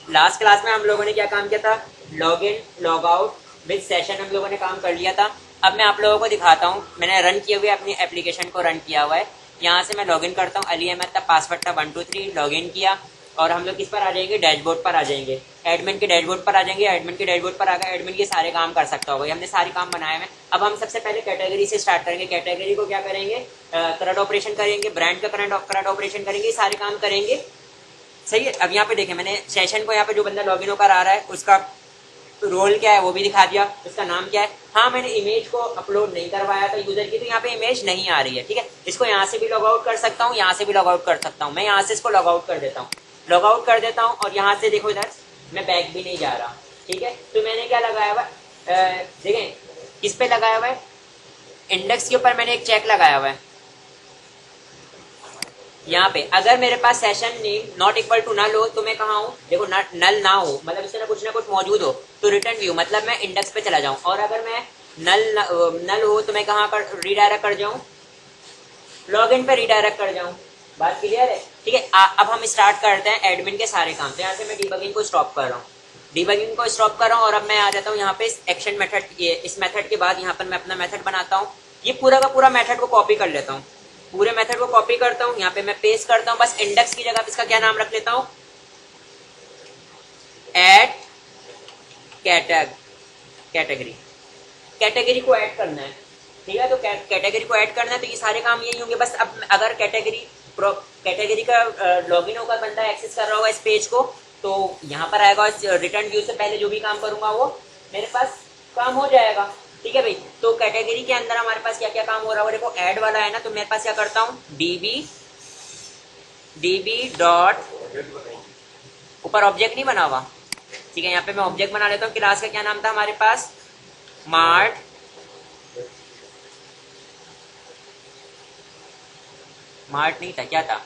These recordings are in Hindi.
लास्ट क्लास में हम लोगों ने क्या काम किया था, log in log out with session हम लोगों ने काम कर लिया था। अब मैं आप लोगों को दिखाता हूँ, मैंने रन किए हुए अपनी एप्लीकेशन को रन किया हुआ है। यहाँ से मैं लॉगिन करता हूँ, अली अहमद था, पासवर्ड था 123, लॉगिन किया और हम लोग किस पर आ जाएंगे, डैशबोर्ड पर आ जाएंगे। एडमिन के डैशबोर्ड पर आ जाएंगे, एडमिन के डैशबोर्ड पर आ गए, एडमिन के सारे काम कर सकता होगा, हमने सारे काम बनाए हैं। अब हम सबसे पहले कैटेगरी से स्टार्ट करेंगे। कैटेगरी को क्या करेंगे, करंट ऑपरेशन करेंगे, ब्रांड का करंट ऑपरेशन करेंगे, सारे काम करेंगे। सही है। अब यहाँ पे देखें, मैंने सेशन को यहाँ पे जो बंदा लॉगिन होकर आ रहा है उसका रोल क्या है वो भी दिखा दिया, उसका नाम क्या है। हाँ, मैंने इमेज को अपलोड नहीं करवाया था यूजर की, तो यहाँ पे इमेज नहीं आ रही है। ठीक है, इसको यहाँ से भी लॉग आउट कर सकता हूँ, यहाँ से भी लॉग आउट कर सकता हूँ। मैं यहाँ से इसको लॉग आउट कर देता हूँ, लॉग आउट कर देता हूँ और यहाँ से देखो इधर मैं बैक भी नहीं जा रहा। ठीक है, तो मैंने क्या लगाया हुआ है, देखें किस पे लगाया हुआ है, इंडेक्स के ऊपर मैंने एक चेक लगाया हुआ है। यहाँ पे अगर मेरे पास session name not equal to null हो तो मैं कहाँ हूँ, देखो नल ना हो मतलब इसमें ना कुछ मौजूद हो तो रिटर्न व्यू मतलब मैं इंडेक्स पे चला जाऊँ, और अगर मैं नल हो तो मैं कहाँ कर रीडायरेक्ट कर जाऊँ, लॉगिन पे रीडायरेक्ट कर जाऊँ। बात क्लियर है। ठीक है, अब हम स्टार्ट करते हैं एडमिन के सारे काम। तो यहाँ से मैं डिबगिंग को स्टॉप कर रहा हूँ, डिबगिंग को स्टॉप कर रहा हूँ और अब मैं आ जाता हूँ यहाँ पे एक्शन मेथड, इस मेथड के बाद यहाँ पर मैं अपना मेथड बनाता हूँ। ये पूरा का पूरा मेथड को कॉपी कर लेता हूँ, पूरे मेथड को कॉपी करता हूँ, यहाँ पे मैं पेस्ट करता हूँ। बस इंडेक्स की जगह इसका क्या नाम रख लेता हूँ, ऐड कैटेगरी, कैटेगरी को ऐड करना है। ठीक है, तो कैटेगरी को ऐड करना है, तो ये सारे काम यही होंगे। बस अब अगर कैटेगरी का लॉगिन होकर बंदा एक्सेस कर रहा होगा इस पेज को, तो यहाँ पर आएगा, रिटर्न व्यू से पहले जो भी काम करूंगा वो मेरे पास काम हो जाएगा। ठीक है भाई, तो कैटेगरी के अंदर हमारे पास क्या क्या काम हो रहा है, देखो ऐड वाला है ना, तो मेरे पास क्या करता हूँ, डीबी डॉट, ऊपर ऑब्जेक्ट नहीं बना हुआ। ठीक है, यहाँ पे मैं ऑब्जेक्ट बना लेता हूँ। क्लास का क्या नाम था हमारे पास, मार्ट नहीं था, क्या था,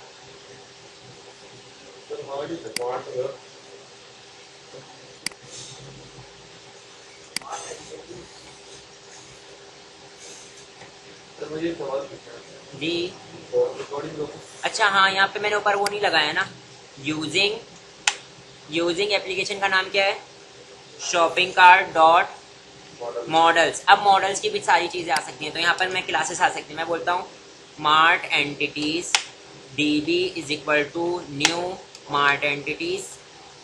जी अच्छा हाँ, यहाँ पे मैंने ऊपर वो नहीं लगाया ना, यूजिंग एप्लीकेशन का नाम क्या है, शॉपिंग कार्ट डॉट मॉडल्स। अब मॉडल्स की भी सारी चीज़ें आ सकती हैं, तो यहाँ पर मैं क्लासेस आ सकती हैं। मैं बोलता हूँ mart entities DB is equal to new mart entities.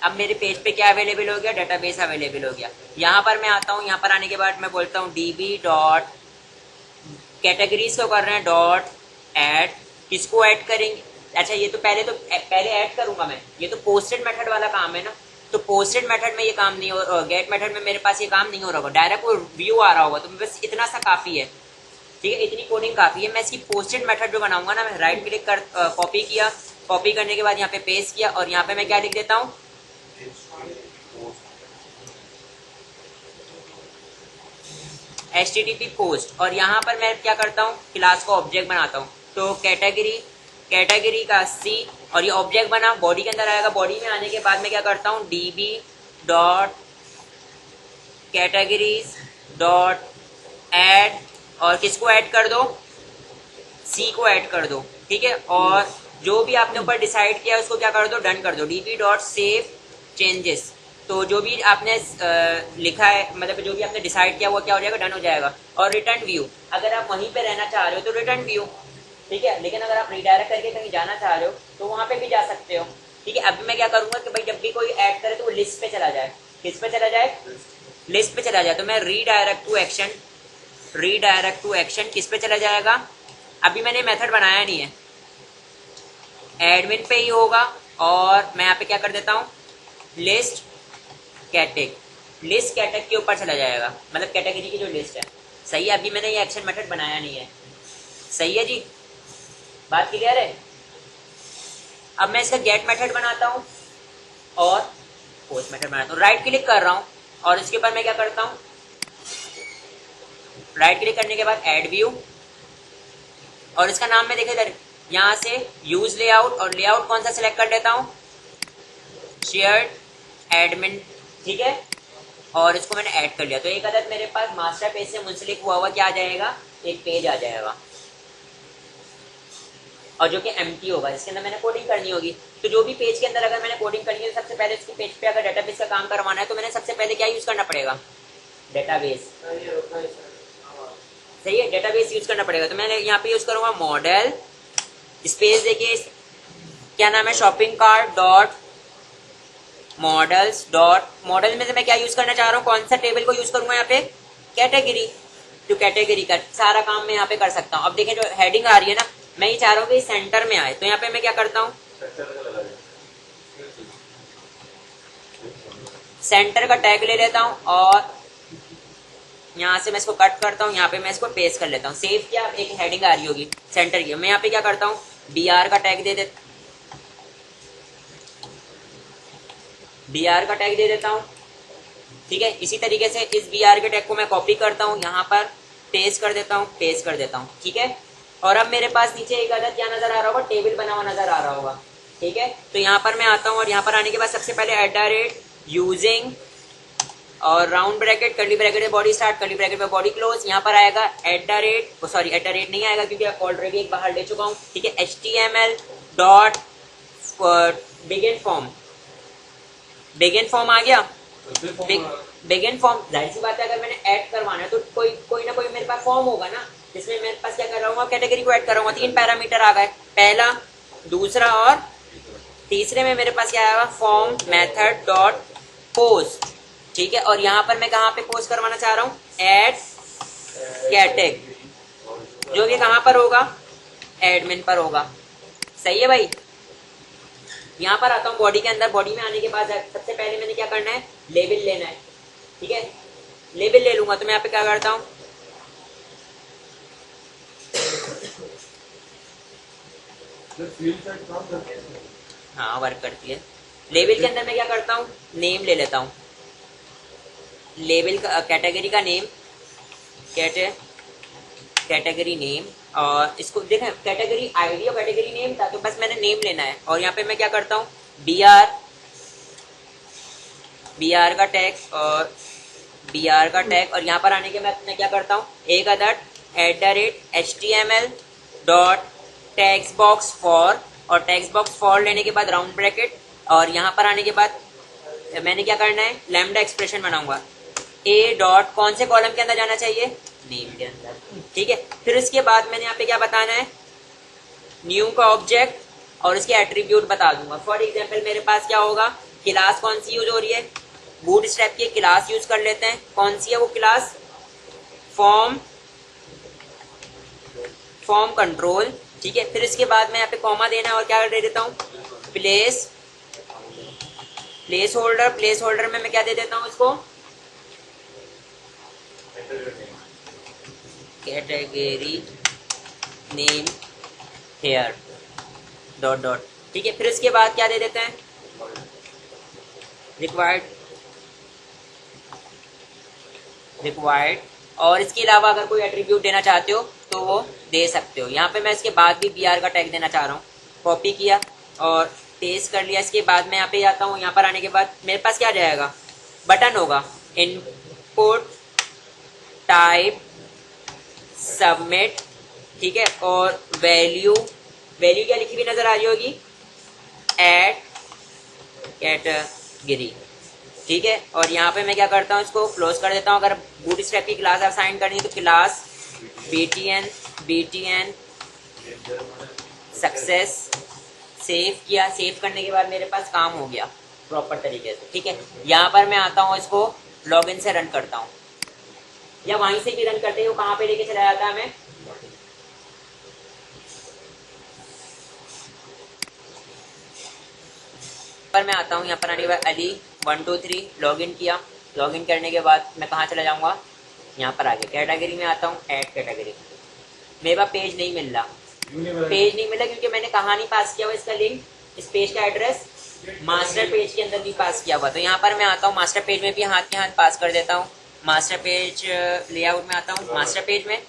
अब मेरे पेज पे क्या अवेलेबल हो गया, डेटाबेस अवेलेबल हो गया। यहाँ पर मैं आता हूँ, यहाँ पर आने के बाद मैं बोलता हूँ डीबी डॉट, कैटेगरीज को कर रहे हैं डॉट ऐड, किसको ऐड करेंगे, अच्छा ये तो पहले ऐड करूंगा मैं, ये तो पोस्टेड मेथड वाला काम है ना, तो पोस्टेड मेथड में ये काम नहीं हो, गेट मेथड में मेरे पास ये काम नहीं हो रहा होगा, डायरेक्ट वो व्यू आ रहा होगा, तो बस इतना सा काफी है। ठीक है, इतनी कोडिंग काफी है। मैं इसकी पोस्टेड मेथड जो बनाऊंगा ना, मैं राइट क्लिक कर कॉपी किया, कॉपी करने के बाद यहाँ पे पेस्ट किया और यहाँ पे मैं क्या लिख देता हूँ, HTTP पोस्ट, और यहाँ पर मैं क्या करता हूँ, क्लास को ऑब्जेक्ट बनाता हूँ। तो कैटेगरी का C, और ये ऑब्जेक्ट बना, बॉडी के अंदर आएगा। बॉडी में आने के बाद मैं क्या करता हूँ, DB dot categories dot add, और किसको ऐड कर दो, C को ऐड कर दो। ठीक है, और जो भी आपने ऊपर डिसाइड किया उसको क्या कर दो, डन कर दो। DB डॉट सेव चेंजेस, तो जो भी आपने लिखा है, मतलब जो भी आपने डिसाइड किया वो क्या हो जाएगा, डन हो जाएगा। और रिटर्न व्यू, अगर आप वहीं पे रहना चाह रहे हो तो रिटर्न व्यू। ठीक है, लेकिन अगर आप रिडायरेक्ट करके कहीं जाना चाह रहे हो तो वहां पे भी जा सकते हो। ठीक है, अभी मैं क्या करूंगा कि भाई जब भी कोई ऐड करे तो वो लिस्ट पे चला जाए, किस पे चला जाए, लिस्ट पे चला जाए। तो मैं रीडायरेक्ट टू एक्शन किस पे चला जाएगा, अभी मैंने मेथड बनाया नहीं है, एडमिन पे ही होगा। और मैं यहाँ पे क्या कर देता हूँ, लिस्ट कैटेग के ऊपर चला जाएगा, मतलब कैटेगरी की जो लिस्ट है। सही है, अभी मैंने ये एक्शन मेथड बनाया नहीं है। सही है जी, बात क्लियर है। अब मैं इसका गेट मेथड बनाता हूँ और पोस्ट मेथड बनाता हूँ। राइट क्लिक कर रहा हूँ और इसके ऊपर मैं क्या करता हूँ, राइट क्लिक करने के बाद ऐड व्यू, और इसका नाम मैं देखे इधर, यहाँ से यूज लेआउट, और लेआउट कौन सा सिलेक्ट कर लेता हूँ, शेयर्ड एडमिन। ठीक है, और इसको मैंने ऐड कर लिया। तो एक अदद मेरे पास मास्टर पेज से मुंसलिक हुआ क्या आ जाएगा, एक पेज आ जाएगा। और जो कि एम्प्टी होगा, जिसके अंदर मैंने कोडिंग करनी होगी। तो जो भी पेज के अंदर अगर मैंने कोडिंग करनी है, सबसे पहले उसके पेज पे अगर डेटाबेस का काम करवाना है तो मैंने सबसे पहले क्या यूज करना पड़ेगा, डेटाबेस। सही है, डेटाबेस यूज करना पड़ेगा। तो मैंने यहाँ पे यूज करूंगा मॉडल स्पेस, देखिए क्या नाम है, shopping cart dot models dot, model में से मैं क्या यूज करना चाह रहा हूँ, कौन सा टेबल को यूज करूंगा यहाँ पे, कैटेगरी। तो कैटेगरी का सारा काम मैं यहाँ पे कर सकता हूँ। अब देखें जो हेडिंग आ रही है ना, मैं ये चाह रहा हूँ कि सेंटर में आए, तो यहाँ पे मैं क्या करता हूँ, सेंटर का टैग ले लेता हूँ और यहाँ से मैं इसको कट करता हूँ, यहाँ पे मैं इसको पेस्ट कर लेता हूँ। सेव किया, एक हेडिंग आ रही होगी सेंटर की। मैं यहाँ पे क्या करता हूँ, BR का टैग दे देता, BR का टैग दे देता हूँ। ठीक है, इसी तरीके से इस BR के टैग को मैं कॉपी करता हूँ, यहाँ पर पेस्ट कर देता हूँ, पेस्ट कर देता हूँ। ठीक है, और अब मेरे पास नीचे एक अदद क्या नजर आ रहा होगा, टेबल बना हुआ नजर आ रहा होगा। ठीक है, तो यहाँ पर मैं आता हूँ और यहाँ पर आने के बाद सबसे पहले यूजिंग और राउंड ब्रैकेट, कर्ली ब्रैकेट में बॉडी स्टार्ट, कर्ली ब्रैकेट में बॉडी क्लोज। यहाँ पर आएगा सॉरी एट नहीं आएगा क्योंकि ऑलरेडी एक बाहर ले चुका हूँ। ठीक है, HTML dot begin form, begin form आ गया। बिगिन फॉर्म, जाहिर सी बात है अगर मैंने ऐड करवाना है तो कोई ना कोई मेरे पास फॉर्म होगा ना, जिसमें मेरे पास क्या कर रहा हूँ, कैटेगरी को ऐड कर रहा हूँ। 3 पैरामीटर आ गए, पहला, दूसरा और तीसरे में मेरे पास क्या आएगा, फॉर्म मेथड डॉट पोस्ट। ठीक है, और यहाँ पर मैं कहाँ पे पोस्ट करवाना चाह रहा हूँ, ऐड कैटेग, जो कि कहाँ पर होगा, एडमिन पर होगा। सही है भाई। यहाँ पर आता हूँ बॉडी के अंदर, बॉडी में आने के बाद सबसे पहले मैंने क्या करना है, लेबल लेना है। ठीक है, लेबल ले लूंगा तो मैं यहाँ पे क्या करता हूँ, हाँ वर्क करती है। लेबल के अंदर मैं क्या करता हूँ, नेम ले लेता हूँ, लेबल का कैटेगरी का नेम, कैटेगरी नेम। और इसको देखें, कैटेगरी आईडी और कैटेगरी नेम था, तो बस मैंने नेम लेना है। और यहाँ पे मैं क्या करता हूँ, BR का टैग और BR का टैग। और यहाँ पर आने के बाद मैं क्या करता हूँ, एक अदद @HTML dot text box for, और टेक्स्ट बॉक्स फॉर लेने के बाद राउंड ब्रैकेट। और यहाँ पर आने के बाद मैंने क्या करना है, लैम्डा एक्सप्रेशन बनाऊंगा, A डॉट कौन से कॉलम के अंदर जाना चाहिए, नेम के अंदर। ठीक है, फिर उसके बाद मैंने यहाँ पे क्या बताना है, न्यू का ऑब्जेक्ट और उसके एट्रीब्यूट बता दूंगा। फॉर एग्जांपल मेरे पास क्या होगा, क्लास कौन सी यूज हो रही है, बूटस्ट्रैप की क्लास यूज कर लेते हैं। कौन सी है वो क्लास, फॉर्म कंट्रोल। ठीक है, फिर इसके बाद मैं यहाँ पे कॉमा देना है और क्या दे देता हूँ, प्लेस होल्डर में मैं क्या दे देता हूँ इसको, category name here dot dot. ठीक है, फिर इसके बाद क्या दे देते हैं, रिक्वायर्ड। और इसके अलावा अगर कोई एट्रीब्यूट देना चाहते हो तो वो दे सकते हो। यहाँ पे मैं इसके बाद भी BR का टैग देना चाह रहा हूँ, कॉपी किया और पेस्ट कर लिया। इसके बाद मैं यहाँ पे जाता हूँ, यहाँ पर आने के बाद मेरे पास क्या जाएगा, बटन होगा, इनपुट टाइप सबमिट। ठीक है, और वैल्यू क्या लिखी हुई नजर आ रही होगी, ऐड कैटेगरी। ठीक है, और यहाँ पे मैं क्या करता हूँ, इसको क्लोज कर देता हूँ। अगर बूटस्ट्रैप की क्लास असाइन करनी है तो क्लास BTN सक्सेस। सेव किया, सेव करने के बाद मेरे पास काम हो गया प्रॉपर तरीके से। ठीक है, यहाँ पर मैं आता हूँ, इसको लॉगिन से रन करता हूँ, या वहीं से भी रन करते हो, कहाँ पे लेके चला जाता है हमें, पर मैं आता हूँ। यहाँ पर आने के बाद अली 1 2 3 लॉगिन किया। लॉगिन करने के बाद मैं कहाँ चला जाऊँगा, यहाँ पर आगे कैटेगरी में आता हूँ, ऐड कैटेगरी। मेरे पास पेज नहीं मिल रहा, क्योंकि मैंने कहाँ नहीं पास किया हुआ इसका लिंक, इस पेज का एड्रेस मास्टर पेज के अंदर भी पास किया हुआ। तो यहाँ पर मैं आता हूँ, मास्टर पेज में भी हाथ के हाथ पास कर देता हूँ। मास्टर पेज लेआउट में आता हूँ, मास्टर पेज में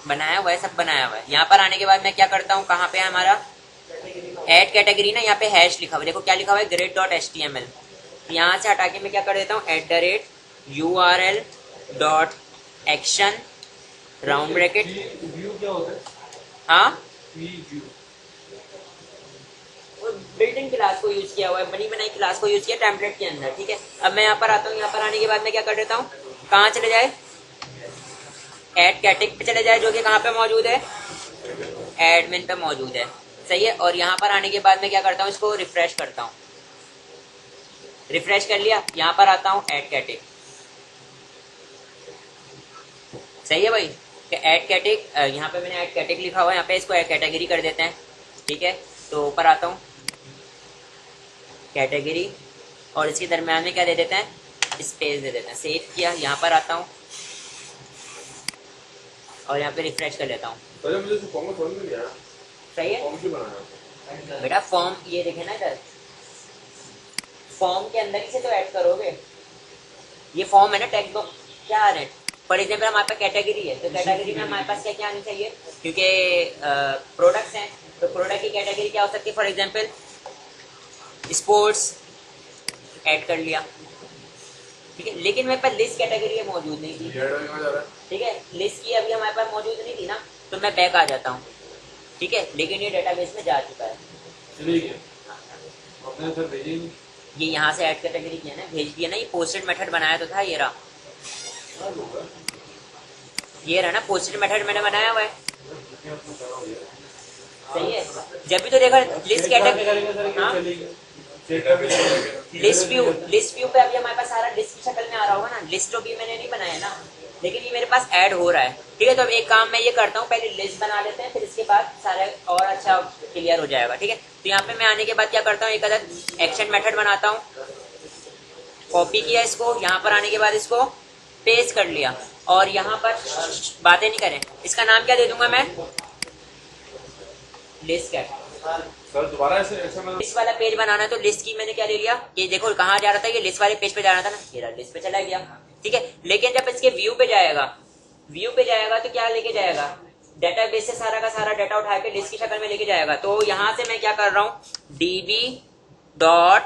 बनाया हुआ है, सब बनाया हुआ है। यहाँ पर आने के बाद मैं क्या करता हूँ, कहाँ पे है हमारा ऐड कैटेगरी ना, यहाँ पे हैश लिखा हुआ, देखो क्या लिखा हुआ है, grid.html। यहाँ से हटा के मैं क्या कर देता हूँ, @URL.action राउंड ब्रैकेट। हाँ, बिल्ट इन क्लास को यूज किया हुआ है, बनी बनाई क्लास को यूज किया टेम्पलेट के अंदर, ठीक है। अब मैं यहाँ पर आता हूँ, यहाँ पर आने के बाद मैं क्या कर देता हूँ, कहाँ चले जाए, ऐड कैटेग पे चले जाए, जो कि कहाँ पे मौजूद है, एडमिन पे मौजूद है, सही है। और यहाँ पर आने के बाद मैं क्या करता हूँ, इसको रिफ्रेश करता हूँ, रिफ्रेश कर लिया, यहाँ पर आता हूँ ऐड कैटेग, सही है भाई। ऐड कैटेग, यहाँ पे मैंने ऐड कैटेग लिखा हुआ है, यहाँ पे इसको ऐड कैटेगरी कर देते हैं, ठीक है। तो ऊपर आता हूँ कैटेगरी, और इसके दरम्यान में क्या दे देते हैं, स्पेस दे देते हैं, सेव किया, यहाँ पर आता हूँ और यहाँ पे रिफ्रेश कर लेता हूँ। मुझे फॉर्म समझ में नहीं आया, सही है फॉर्म क्यों बनाना बेटा, फॉर्म ये देखे ना इधर, फॉर्म के अंदर ही से तो ऐड करोगे, ये फॉर्म है ना, टैग बॉक्स क्या आ रहे हैं। फॉर एग्जाम्पल हमारे पास कैटेगरी है, तो कैटेगरी में हमारे पास क्या क्या आनी चाहिए, क्योंकि प्रोडक्ट्स हैं, तो प्रोडक्ट की कैटेगरी क्या हो सकती है, फॉर एग्जाम्पल स्पोर्ट्स ऐड कर लिया, ठीक है। लेकिन मेरे पास लिस्ट कैटेगरी मौजूद नहीं थी, ठीक है, लिस्ट की अभी हमारे पास मौजूद नहीं थी ना, तो मैं बैक आ जाता हूँ, ठीक है। लेकिन ये डेटाबेस में जा चुका है, ये यहाँ से ऐड कैटेगरी किया ना, भेज दिया ना, ये पोस्टेड मेथड बनाया तो था, ये रहा ना, पोस्टेड मेथड मैंने बनाया हुआ है, सही है। जब भी तो देखो लिस्ट कैटेगरी, हाँ, लिस्ट व्यू पे अभी हमारे पास सारा लिस्ट की शक्ल में आ रहा होगा ना, लिस्ट तो भी मैंने नहीं बनाया ना, लेकिन ये मेरे पास ऐड हो रहा है, ठीक है। तो अब एक काम मैं ये करता हूँ, पहले लिस्ट बना लेते हैं, फिर इसके बाद सारा और अच्छा क्लियर हो जाएगा, ठीक है। तो यहाँ पे मैं आने के बाद क्या करता हूँ, एक अदर एक्शन मेथड बनाता हूँ, कॉपी किया इसको, यहाँ पर आने के बाद इसको पेस्ट कर लिया, और यहाँ पर बातें नहीं करें, इसका नाम क्या दे दूंगा मैं, लिस्ट कैट। सर दोबारा ऐसे लिस्ट वाला पेज बनाना है, तो लिस्ट की मैंने क्या ले लिया, ये देखो कहाँ जा रहा था, ये लिस्ट वाले पेज पे जा रहा था ना, ये लिस्ट पे चला गया, ठीक है। लेकिन जब इसके व्यू पे जाएगा, व्यू पे जाएगा तो क्या लेके जाएगा, डेटाबेस से सारा का सारा डाटा उठा के लिस्ट की शक्ल में लेके जाएगा। तो यहाँ से मैं क्या कर रहा हूँ, db dot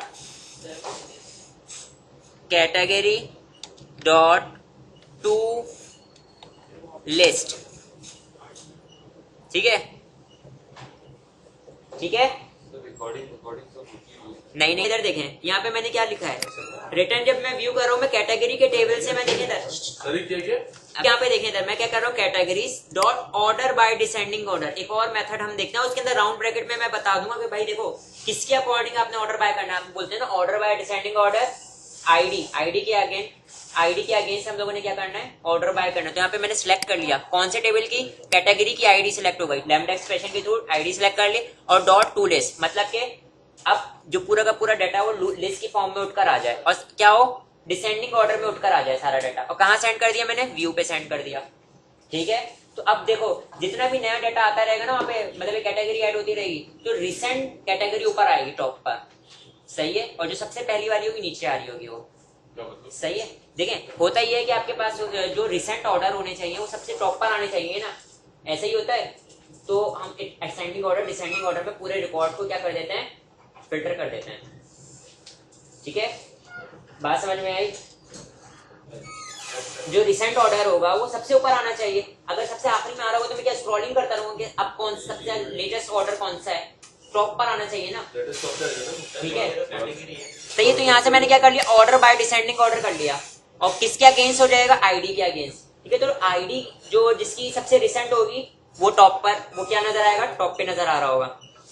category dot to list, ठीक है, ठीक है। नहीं, इधर देखें, यहाँ पे मैंने क्या लिखा है, रिटर्न जब मैं व्यू कर रहा हूँ, मैं कैटेगरी के टेबल से मैं देखें इधर, यहाँ पे देखें इधर मैं क्या कर रहा हूँ, categories dot order by descending order, एक और मेथड हम देखते हैं, उसके अंदर राउंड ब्रैकेट में मैं बता दूंगा कि भाई देखो किसके अकॉर्डिंग आपने ऑर्डर बाय करना है। आप बोलते हैं ना order by descending order, ID के अगेंस्ट हम लोगों ने क्या करना है, ऑर्डर बाय करना है। तो यहाँ पे मैंने सिलेक्ट कर लिया, कौन से टेबल की, कैटेगरी की आईडी सिलेक्ट हो गई, लैम्डा एक्सप्रेशन के थ्रू आईडी सिलेक्ट कर ली, और डॉट टू लिस्ट, मतलब कि अब जो पूरा का पूरा डाटा वो लिस्ट की फॉर्म में उठकर आ जाए, और क्या हो, डिसेंडिंग ऑर्डर में उठकर आ जाए सारा डाटा। और कहाँ सेंड कर दिया मैंने, व्यू पे सेंड कर दिया, ठीक है। तो अब देखो जितना भी नया डाटा आता रहेगा ना वहाँ पे, मतलब कैटेगरी ऐड होती रहेगी, तो रिसेंट कैटेगरी ऊपर आएगी टॉप पर, सही है, और जो सबसे पहली वाली होगी नीचे आ रही होगी वो, सही है। देखें होता ही है कि आपके पास जो रिसेंट ऑर्डर होने चाहिए वो सबसे टॉप पर आने चाहिए ना, ऐसा ही होता है। तो हम असेंडिंग ऑर्डर डिसेंडिंग ऑर्डर में पूरे रिकॉर्ड को क्या कर देते हैं, फिल्टर कर देते हैं, ठीक है। बात समझ में आई, जो रिसेंट ऑर्डर होगा वो सबसे ऊपर आना चाहिए, अगर सबसे आखिरी में आ रहा होगा तो मैं क्या स्क्रॉलिंग करता रहूंगा कि अब कौन सबसे लेटेस्ट ऑर्डर कौन सा है, टॉप पर आना चाहिए ना, ठीक है। तो ये तो यहाँ से मैंने क्या कर लिया, ऑर्डर बाय डिसेंडिंग ऑर्डर कर लिया, और किसके अगेंस्ट हो जाएगा, आईडी के अगेंस्ट, ठीक है। तो आईडी जो जिसकी सबसे रिसेंट होगी वो टॉप पर, वो क्या नजर आएगा, टॉप पे नजर आ रहा होगा,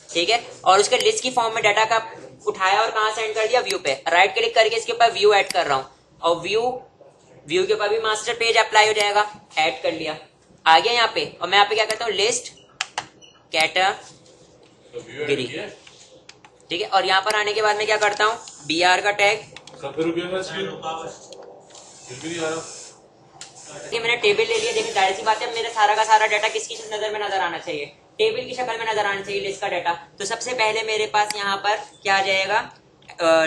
ठीक है। और उसके लिस्ट की फॉर्म में डाटा का उठाया और कहाँ सेंड कर दिया, व्यू पे, राइट क्लिक करके इसके ऊपर व्यू ऐड कर रहा हूँ, और व्यू के ऊपर भी मास्टर पेज अप्लाई हो जाएगा, ऐड कर लिया, आ गया यहाँ पे। और मैं यहाँ पे क्या करता हूँ, लिस्ट कैटेगरी, ठीक है। और यहाँ पर आने के बाद मैं क्या करता हूँ, br का टैग, मैंने टेबल ले लिया। देखिए जाहिर सी बात है मेरा सारा का सारा डाटा किसकी नजर में नजर आना चाहिए, टेबल की शक्ल में नजर आना चाहिए लिस्ट का डाटा। तो सबसे पहले मेरे पास यहाँ पर क्या आ जाएगा,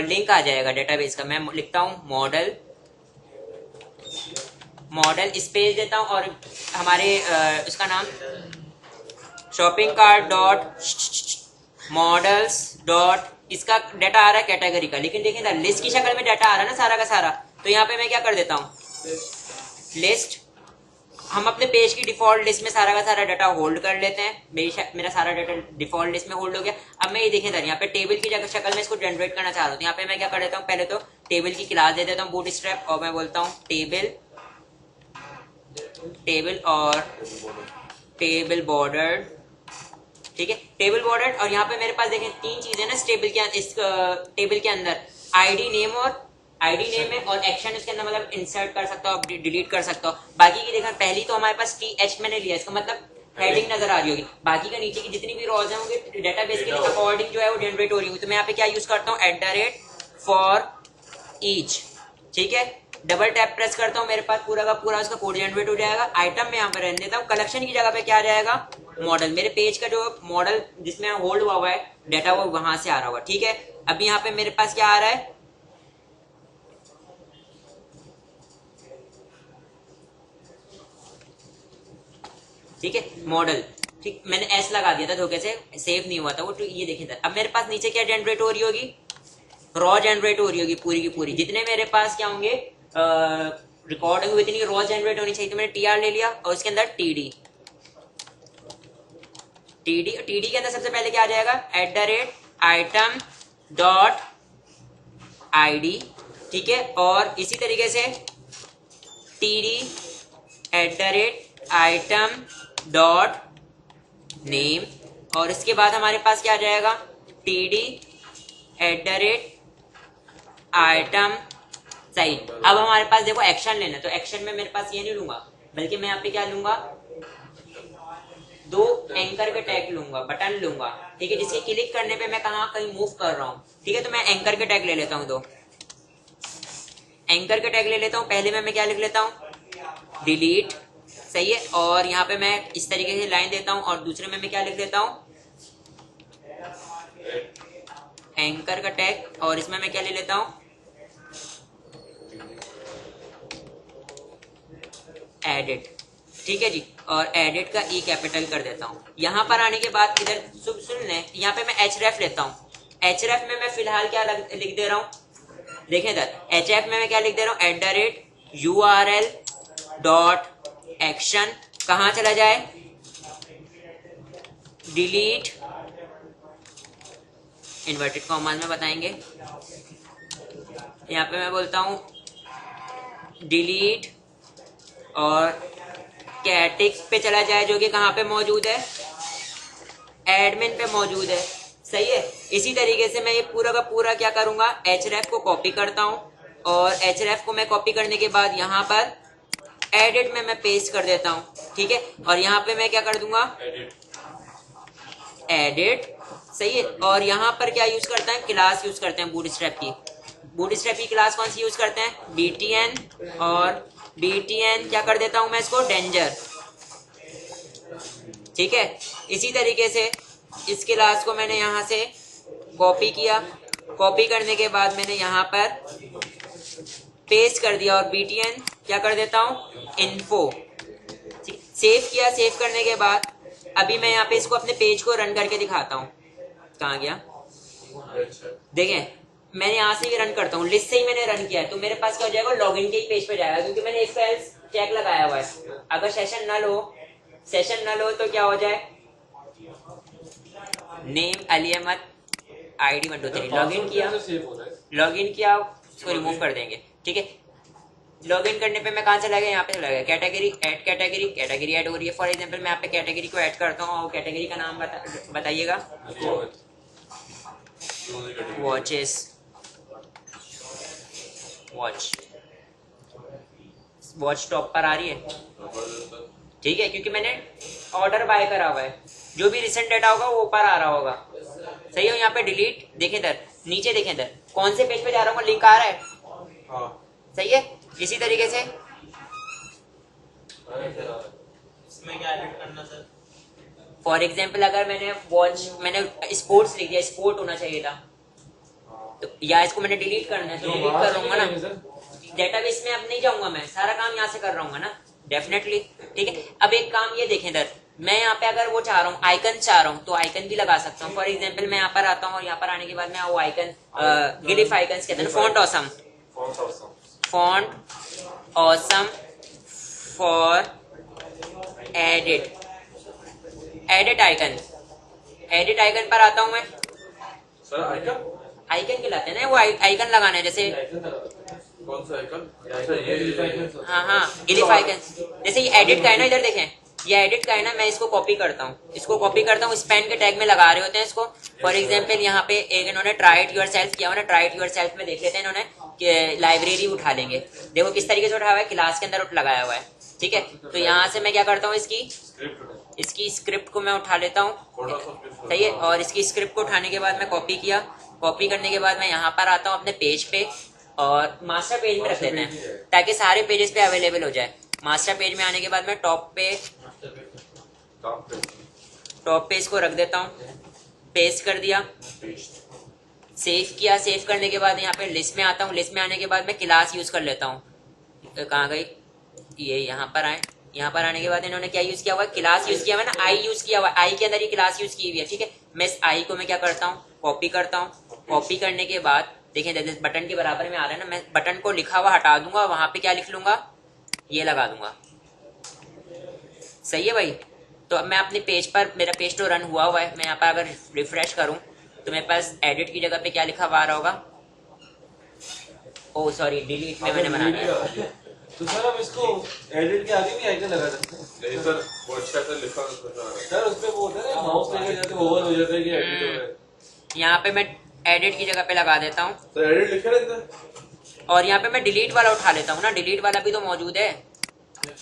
लिंक आ जाएगा डेटाबेस का। मैं लिखता हूँ मॉडल स्पेस देता हूँ, और हमारे इसका नाम shopping cart dot models dot, इसका डाटा आ रहा है कैटेगरी का, लेकिन देखिए ना लिस्ट की शक्ल में डाटा आ रहा है ना सारा का सारा। तो यहाँ पे मैं क्या कर देता हूँ, लिस्ट हम अपने पेज की डिफॉल्ट लिस्ट में सारा का सारा डाटा होल्ड कर लेते हैं। मेरा सारा डाटा डिफॉल्ट लिस्ट में होल्ड हो गया। अब मैं ये देखें सर, यहाँ पे टेबल की जगह शक्ल में इसको जनरेट करना चाह रहा हूँ। यहाँ पे मैं क्या कर देता हूँ, पहले तो टेबल की क्लास दे देता हूँ बूटस्ट्रैप, और मैं बोलता हूँ टेबल और टेबल बॉर्डर। ठीक है, टेबल बॉर्डर। और यहाँ पे मेरे पास देखें 3 चीजें ना इस टेबल के अंदर, आईडी नेम है, और एक्शन उसके अंदर मतलब इंसर्ट कर सकता हो, डिलीट कर सकता हो। बाकी की देखा, पहली तो हमारे पास TH मैंने लिया, इसका मतलब हेडिंग नजर आ रही होगी। बाकी का नीचे की जितनी भी रॉज है होंगे डेटाबेस के अकॉर्डिंग जो है वो जनरेट हो रही होगी। तो मैं यहाँ पे क्या यूज करता हूँ, @for each। ठीक है, डबल टैप प्रेस करता हूँ, मेरे पास पूरा का पूरा उसका कोड जनरेट हो जाएगा। आइटम में यहाँ पर रहने देता हूँ, कलेक्शन की जगह पे क्या आ जाएगा, मॉडल। मेरे पेज का जो मॉडल जिसमें होल्ड हुआ है डाटा वो वहां से आ रहा होगा। ठीक है, अभी यहाँ पे मेरे पास क्या आ रहा है, ठीक है, मॉडल। ठीक, मैंने एस लगा दिया था धोखे से, सेव नहीं हुआ था वो। तो ये देखें अब मेरे पास नीचे क्या जनरेट हो रही होगी, रॉ जनरेट हो रही होगी पूरी की पूरी। जितने मेरे पास क्या होंगे रिकॉर्डिंग हुई, इतनी रॉ जनरेट होनी चाहिए। तो मैंने TR ले लिया और उसके अंदर TD के अंदर सबसे पहले क्या आ जाएगा, @item.id। ठीक है, और इसी तरीके से TD @item.name, और इसके बाद हमारे पास क्या आ जाएगा, TD @item सही। अब हमारे पास देखो एक्शन लेना, तो एक्शन में मेरे पास ये नहीं लूंगा, बल्कि मैं यहाँ पे क्या लूंगा, 2 एंकर के टैग लूंगा, बटन लूंगा। ठीक है, जिसके क्लिक करने पे मैं कहीं मूव कर रहा हूँ। ठीक है, तो मैं एंकर के टैग ले लेता हूँ, 2 एंकर के टैग ले लेता हूँ। पहले में मैं क्या लिख लेता हूँ, डिलीट। सही है, और यहाँ पे मैं इस तरीके से लाइन देता हूँ, और दूसरे में मैं क्या लिख देता हूँ, एंकर का टैग, और इसमें मैं क्या ले लेता हूँ, एडिट। ठीक है जी, और एडिट का ई कैपिटल कर देता हूँ। यहाँ पर आने के बाद इधर सुन लें, यहाँ पे मैं href लेता हूँ। href में मैं फिलहाल क्या लिख दे रहा हूँ, देखें इधर href में मैं क्या लिख दे रहा हूँ, @url.action कहाँ चला जाए, डिलीट इन्वर्टेड कॉमास में बताएंगे। यहाँ पे मैं बोलता हूँ डिलीट, और कैटिक्स पे चला जाए, जो कि कहाँ पे मौजूद है, एडमिन पे मौजूद है। सही है, इसी तरीके से मैं ये पूरा का पूरा क्या करूंगा, href को कॉपी करता हूँ, और href को मैं कॉपी करने के बाद यहाँ पर एडिट में मैं पेस्ट कर देता हूँ। ठीक है, और यहाँ पे मैं क्या कर दूंगा, एडिट। सही है, और यहाँ पर क्या यूज करते हैं, क्लास यूज करते हैं बूटस्ट्रैप की क्लास कौन सी यूज करते हैं, btn, और btn क्या कर देता हूं मैं इसको, डेंजर। ठीक है, इसी तरीके से इस क्लास को मैंने यहाँ से कॉपी किया, कॉपी करने के बाद मैंने यहाँ पर पेस्ट कर दिया, और btn क्या कर देता हूँ, इन्फो। सेव किया, सेव करने के बाद अभी मैं यहाँ पे इसको अपने पेज को रन करके दिखाता हूँ। कहाँ गया, देखें मैंने यहाँ से ही रन करता हूँ, लिस्ट से ही मैंने रन किया है। तो मेरे पास क्या हो जाएगा, लॉगिन के ही पेज पे जाएगा, क्योंकि मैंने इसका एल्स चेक लगाया हुआ है। अगर सेशन नल हो तो क्या हो जाए, name Ali Ahmad ID 1 2 3 login किया, उसको रिमूव कर देंगे। ठीक है, लॉगिन करने पे मैं कहाँ चला गया, यहाँ पे चला गया, कैटेगरी ऐड हो रही है। फॉर एग्जांपल मैं यहाँ पे कैटेगरी को ऐड करता हूँ, और कैटेगरी का नाम बताइएगा, वॉच टॉप पर आ रही है। ठीक है, क्योंकि मैंने ऑर्डर बाय करा हुआ है, जो भी रिसेंट डेटा होगा वो ऊपर आ रहा होगा। सही है, यहाँ पे डिलीट, देखें इधर नीचे, देखें इधर कौन से पेज पे जा रहा हूँ, लिंक आ रहा है। सही है, इसी तरीके से इसमें क्या एडिट करना सर, फॉर एग्जाम्पल अगर मैंने स्पोर्ट्स लिख दिया, स्पोर्ट होना चाहिए था, तो या इसको मैंने डिलीट करना है तो डिलीट कर रहा हूँ ना, डेटाबेस में अब नहीं जाऊंगा, मैं सारा काम यहाँ से कर रहा हूँ ना, डेफिनेटली। ठीक है, अब एक काम ये देखें इधर, मैं यहाँ पे अगर वो चाह रहा हूँ, आइकन चाह रहा हूँ, तो आइकन भी लगा सकता हूँ। फॉर एग्जाम्पल मैं यहाँ पर आता हूँ, और यहाँ पर आने के बाद मैं वो आइकन गिलिफ आइकन्स कहते हैं, font awesome for edit icon, edit icon पर आता हूँ मैं। सर आइकन आइकन कहलाते हैं ना, वो आइकन लगाना है जैसे, कौन सा आइकन? अच्छा ये हाँ गिलिफ आइकन। जैसे ये एडिट का है ना, इधर देखें, ये एडिट का है ना, मैं इसको कॉपी करता हूँ, इसको कॉपी करता हूँ, स्पेन के टैग में लगा रहे होते हैं इसको। फॉर एग्जांपल यहाँ पे एक इन्होंने ट्राई इट योरसेल्फ किया हुआ ना, ट्राई इट योरसेल्फ में देख लेते हैं इन्होंने कि लाइब्रेरी उठा लेंगे। देखो किस तरीके से उठाया हुआ है, क्लास के अंदर लगाया हुआ है, ठीक है। तो यहाँ से मैं क्या करता हूँ, इसकी स्क्रिप्ट को मैं उठा लेता हूँ, सही है। और इसकी स्क्रिप्ट को उठाने के बाद मैं कॉपी किया, कॉपी करने के बाद मैं यहाँ पर आता हूँ अपने पेज पे और मास्टर पेज में रख देते हैं ताकि सारे पेजेस पे अवेलेबल हो जाए। मास्टर पेज में आने के बाद मैं टॉप पे इसको रख देता हूँ, पेस्ट कर दिया, सेव किया। सेव करने के बाद यहाँ पे लिस्ट में आता हूँ, लिस्ट में आने के बाद मैं क्लास यूज कर लेता हूँ। कहाँ गई ये, यहाँ पर आए, यहाँ पर आने के बाद इन्होंने क्या यूज किया हुआ है, क्लास यूज किया हुआ है ना, आई यूज किया हुआ है, आई के अंदर ये क्लास यूज की हुई है, ठीक है। मैं इस आई को मैं क्या करता हूँ, कॉपी करता हूँ। कॉपी करने के बाद देखें जैसे बटन के बराबर में आ रहा है ना, मैं बटन को लिखा हुआ हटा दूंगा, वहां पे क्या लिख लूंगा, ये लगा दूंगा, सही है भाई। तो अब मैं अपने पेज पर, मेरा पेज तो रन हुआ है, मैं यहाँ पर अगर रिफ्रेश करूं तो मेरे पास एडिट की जगह पे क्या लिखा हुआ आ रहा होगा, ओ सॉरी डिलीट में मैंने बना दिया। तो सर हम इसको एडिट के आगे भी आइकन लगा सकते हैं। नहीं सर, वो अच्छा से लिखा होता है सर उसपे वो होता है ना, माउस लेके जाते ओवर हो जाता है कि एडिट हो रहा है। यहाँ पे मैं एडिट की जगह पे लगा देता हूँ तो एडिट लिखा रहता है। और यहाँ पे मैं डिलीट वाला उठा लेता हूँ ना, डिलीट वाला भी तो मौजूद है।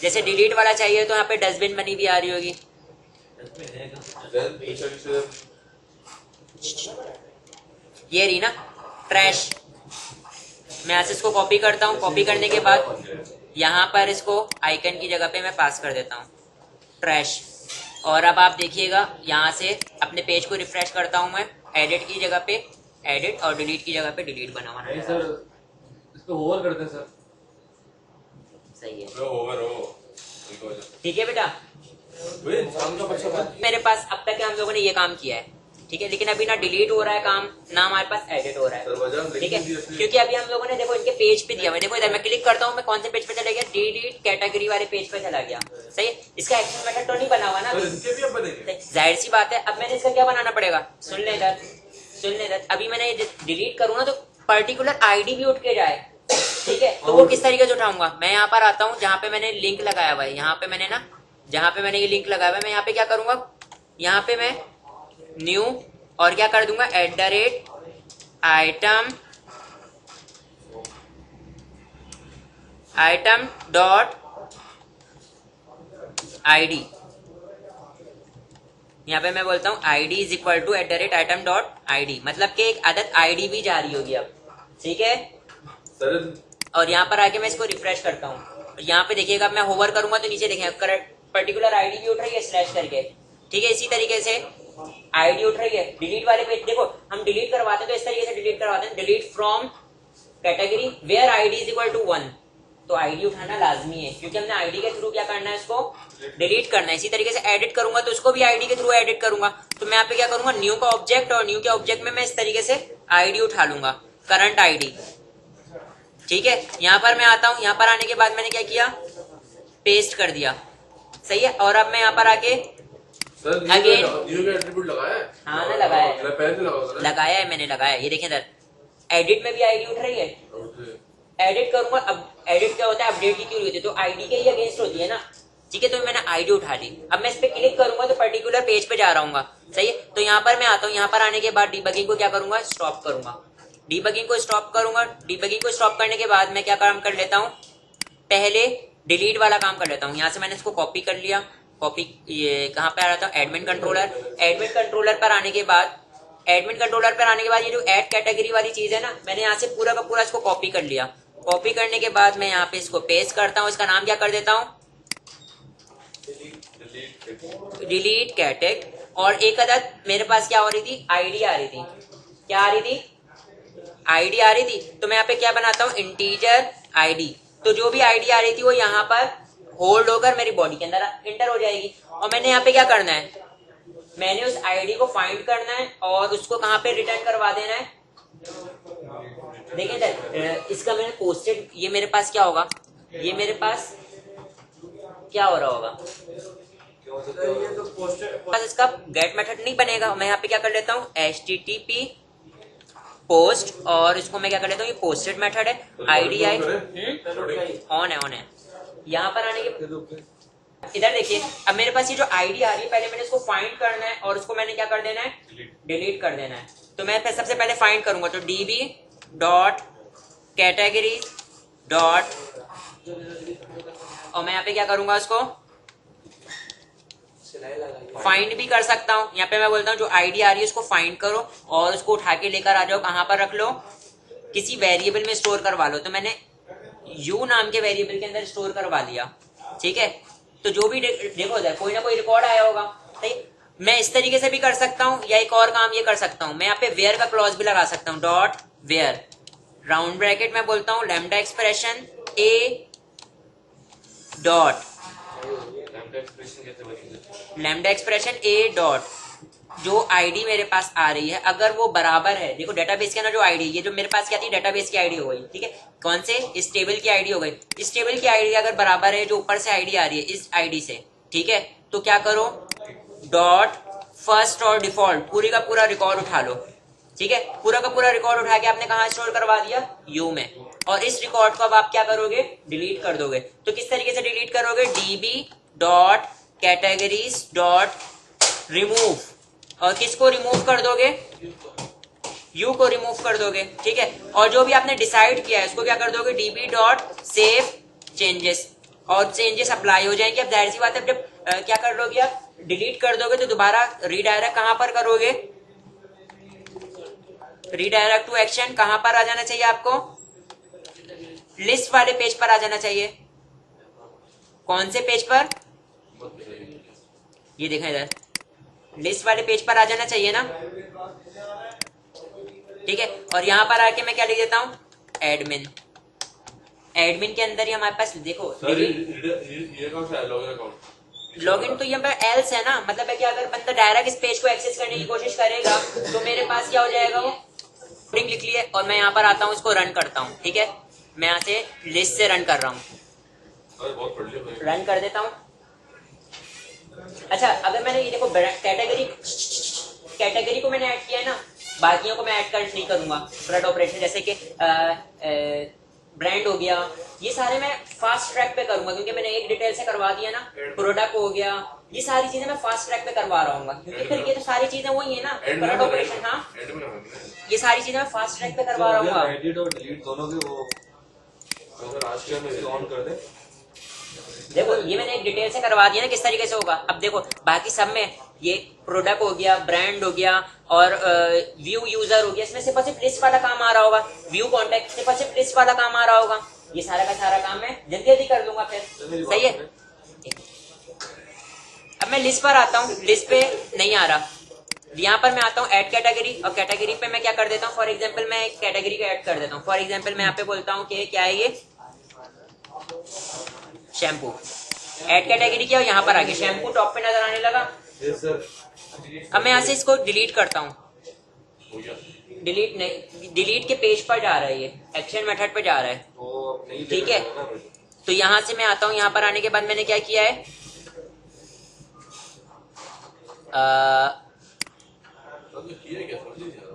जैसे डिलीट वाला चाहिए तो यहाँ पे डस्टबिन बनी भी आ रही होगी, ये रही ना ट्रैश। मैं यहाँ से इसको कॉपी करता हूँ, कॉपी करने के बाद यहाँ पर इसको आइकन की जगह पे मैं पास कर देता हूँ ट्रैश। और अब आप देखिएगा यहाँ से अपने पेज को रिफ्रेश करता हूँ मैं, एडिट की जगह पे एडिट और डिलीट की जगह पे डिलीट बना हुआ नहीं सर, इसको ओवर करते हैं सर। सही है, लो ओवर हो, ठीक है बेटा। वे इंसान का बच्चा बन। मेरे पास अब तक हम लोगों ने ये काम किया है, ठीक है, लेकिन अभी ना डिलीट हो रहा है काम, ना हमारे पास एडिट हो रहा है, ठीक है। क्योंकि अभी हम लोगों ने देखो इनके पेज पे दिया हुआ है, देखो इधर मैं क्लिक करता हूँ, मैं कौन से पेज पे चला गया, डिलीट कैटेगरी वाले पेज पे चला गया, सही है। इसका एक्शन मेथड तो नहीं बना हुआ ना, सर इनके भी अब बनेंगे। जाहिर सी बात है। अब मैंने इसका क्या बनाना पड़ेगा, सुन ले इधर, सुन ले इधर। अभी मैंने डिलीट करूँ ना तो पर्टिकुलर आईडी भी उठ के जाए, ठीक है। तो वो किस तरीके से उठाऊंगा, मैं यहाँ पर आता हूँ जहाँ पे मैंने लिंक लगाया हुआ है, यहाँ पे मैंने ना, जहाँ पे मैंने ये लिंक लगाया हुआ है, मैं यहाँ पे क्या करूंगा, यहाँ पे मैं न्यू और क्या कर दूंगा, आइटम डॉट आईडी। यहाँ पे मैं बोलता हूँ ID is equal to @item dot ID, मतलब कि एक अदद आईडी भी जा रही होगी अब, ठीक है। सर और यहाँ पर आके मैं इसको रिफ्रेश करता हूँ, यहाँ पे देखिएगा मैं होवर करूंगा तो नीचे देखेंगे पर्टिकुलर आईडी भी उठ रही है स्लैश करके, ठीक है। इसी तरीके से आईडी उठ रही है। डिलीट वाले पेज देखो, हम डिलीट करवाते हैं तो इस तरीके से डिलीट करवाते हैं, delete from category where ID is equal to 1, तो आईडी उठाना लाजमी है क्योंकि हमने आईडी के थ्रू क्या करना है, इसको डिलीट करना है। इसी तरीके से एडिट करूंगा तो उसको भी आईडी के थ्रू एडिट करूंगा, तो मैं यहाँ पे क्या करूंगा, न्यू का ऑब्जेक्ट, और न्यू के ऑब्जेक्ट में मैं इस तरीके से आईडी उठा लूंगा, करंट आईडी, ठीक है। यहाँ पर मैं आता हूँ, यहाँ पर आने के बाद मैंने क्या किया, पेस्ट कर दिया, सही है। और अब मैं यहाँ पर आके सर न्यू का एट्रीब्यूट लगाया है। हाँ ना लगाया है, पहले लगाओ लगाया है मैंने, लगाया है। ये देखें इधर एडिट में भी आईडी उठ रही है, एडिट करूंगा। अब एडिट क्या होता है, अपडेट की क्यों होती है, तो आईडी के ही अगेंस्ट होती है ना, ठीक है। तो मैंने आईडी उठा ली, अब मैं इस पे क्लिक करूंगा तो पर्टिकुलर पेज पे जा रहा हूँ, सही है। तो यहाँ पर मैं आता हूँ, यहाँ पर आने के बाद डीबगिंग को क्या करूंगा, स्टॉप करूंगा, डीबगिंग को स्टॉप करूंगा। डीबगिंग को स्टॉप करने के बाद मैं क्या काम कर लेता हूँ, पहले डिलीट वाला काम कर लेता हूँ। यहाँ से मैंने इसको कॉपी कर लिया, कॉपी ये कहाँ पे आ रहा था, एडमिन कंट्रोलर। एडमिन कंट्रोलर पर आने के बाद, एडमिन कंट्रोलर पर आने के बाद ये जो ऐड कैटेगरी वाली चीज है ना, मैंने यहाँ से पूरा का पूरा इसको कॉपी कर लिया। कॉपी करने के बाद मैं यहाँ पे इसको पेस्ट करता हूँ, इसका नाम क्या कर देता हूँ, डिलीट कैटेग। और एक अदद मेरे पास क्या हो रही थी, आईडी आ रही थी, क्या आ रही थी, आईडी आ रही थी। तो मैं यहाँ पे क्या बनाता हूँ, इंटीजर आईडी। तो जो भी आईडी आ रही थी वो यहाँ पर होल्ड होकर मेरी बॉडी के अंदर इंटर हो जाएगी। और मैंने यहाँ पे क्या करना है, मैंने उस आईडी को फाइंड करना है और उसको कहाँ पे रिटर्न करवा देना है। देखिए सर, इसका मैंने पोस्टेड, ये मेरे पास क्या होगा, ये मेरे पास क्या हो रहा होगा, ये तो पोस्टर बस इसका गेट मेथड नहीं बनेगा। मैं यहाँ पे क्या कर लेता हूँ HTTP पोस्ट, और इसको मैं क्या कर लेता हूँ, ये पोस्टेड मेथड है। IDI ऑन है। यहाँ पर आने के इधर देखिए, अब मेरे पास ये जो आईडी आ रही है, पहले मैंने इसको फाइंड करना है और उसको मैंने क्या कर देना है, डिलीट कर देना है। तो मैं सबसे पहले फाइंड करूंगा, तो db डॉट कैटेगरी डॉट, और मैं यहाँ पे क्या करूंगा, उसको फाइंड भी कर सकता हूँ। यहाँ पे मैं बोलता हूँ जो आईडी आ रही है उसको फाइंड करो और उसको उठा के लेकर आ जाओ, कहाँ पर रख लो, किसी वेरिएबल में स्टोर करवा लो। तो मैंने u नाम के वेरिएबल के अंदर स्टोर करवा लिया, ठीक है। तो जो भी देखो उधर कोई ना कोई रिकॉर्ड आया होगा, ठीक। मैं इस तरीके से भी कर सकता हूँ, या एक और काम ये कर सकता हूँ, मैं यहाँ पे वेयर का क्लॉज भी लगा सकता हूँ, डॉट वेयर राउंड ब्रैकेट में बोलता हूँ lambda expression a dot, lambda expression a dot, जो आईडी मेरे पास आ रही है अगर वो बराबर है, देखो डेटाबेस के अंदर जो आईडी, ये जो मेरे पास क्या थी, डेटाबेस की आईडी हो गई, ठीक है। कौन से, इस टेबल की आईडी हो गई। इस टेबल की आईडी अगर बराबर है जो ऊपर से आईडी आ रही है इस आईडी से, ठीक है, तो क्या करो, डॉट फर्स्ट और डिफॉल्ट पूरी का पूरा रिकॉर्ड उठा लो, ठीक है। पूरा का पूरा रिकॉर्ड उठा के आपने कहाँ स्टोर करवा दिया, यू में, और इस रिकॉर्ड को अब आप क्या करोगे, डिलीट कर दोगे। तो किस तरीके से डिलीट करोगे, db dot categories dot remove, और किसको रिमूव कर दोगे, यू को रिमूव कर दोगे, ठीक है। और जो भी आपने डिसाइड किया है उसको क्या कर दोगे, db डॉट सेव चेंजेस, और चेंजेस अप्लाई हो जाएंगे। अब जाहिर सी बात है, जब क्या कर लोगे आप, डिलीट कर दोगे तो दोबारा रीडायरेक्ट कहां पर करोगे, रीडायरेक्ट टू एक्शन कहां पर आ जाना चाहिए आपको, लिस्ट वाले पेज पर आ जाना चाहिए। कौन से पेज पर, ये देखें इधर, लिस्ट वाले पेज पर आ जाना चाहिए ना, ठीक है। और यहां पर आके मैं क्या लिख देता हूं, एडमिन। एडमिन के अंदर ही हमारे पास देखो सर ये कौन सा है लॉगिन अकाउंट, लॉगिन, तो यहाँ पर एल्स है ना, मतलब है कि अगर बंदा डायरेक्ट इस पेज को एक्सेस करने की कोशिश करेगा तो मेरे पास क्या हो जाएगा, वो स्ट्रिंग लिख लिए, और मैं यहाँ पर आता हूँ, इसको रन करता हूँ, ठीक है। मैं यहाँ से लिस्ट से रन कर रहा हूँ, बहुत पढ़ लिया रन कर देता हूँ। अच्छा, अगर मैंने ये देखो कैटेगरी को मैंने ऐड किया है ना, बाकियों को मैं ऐड कर नहीं करूंगा, फ्रंट ऑपरेशन जैसे कि ब्रांड हो गया, ये सारे मैं फास्ट ट्रैक पे करूंगा, क्योंकि मैंने एक डिटेल से करवा दिया ना। प्रोडक्ट हो गया, ये सारी चीजें मैं फास्ट ट्रैक पे करवा रहा हूँ, क्योंकि फिर ये तो सारी चीजें वही है ना, फ्रंट ऑपरेशन, हाँ ये सारी चीजें मैं फास्ट ट्रैक पे करवा रहा हूँ। एडिट और डिलीट दोनों के वो अगर आज के में ऑन कर दे, देखो ये मैंने एक डिटेल से करवा दिया ना किस तरीके से होगा। अब देखो बाकी सब में ये प्रोडक्ट हो गया, ब्रांड हो गया, और व्यू यूजर हो गया, इसमें सिर्फ और सिर्फ लिस्ट वाला काम आ रहा होगा, व्यू कॉन्टेक्ट सिर्फ और सिर्फ लिस्ट वाला काम आ रहा होगा। ये सारा का सारा काम मैं जल्दी जल्दी कर दूंगा, फिर सही है। अब मैं लिस्ट पर आता हूँ, लिस्ट पे नहीं आ रहा, यहाँ पर मैं आता हूँ ऐड कैटेगरी, और कैटेगरी पे मैं क्या कर देता हूँ, फॉर एग्जाम्पल मैं एक कैटेगरी को ऐड कर देता हूँ। फॉर एग्जाम्पल मैं यहाँ पे बोलता हूँ कि क्या है ये, शैम्पू। ऐड कैटेगरी क्या, यहाँ पर आगे शैम्पू टॉप पे नजर आने लगा। अब मैं यहाँ से इसको डिलीट करता हूँ, डिलीट नहीं, डिलीट के पेज पर जा रहा है, ये एक्शन मेथड पे जा रहा है, ठीक है। तो यहाँ से मैं आता हूँ, यहाँ पर आने के बाद मैंने क्या किया है, किया क्या समझ नहीं आ रहा।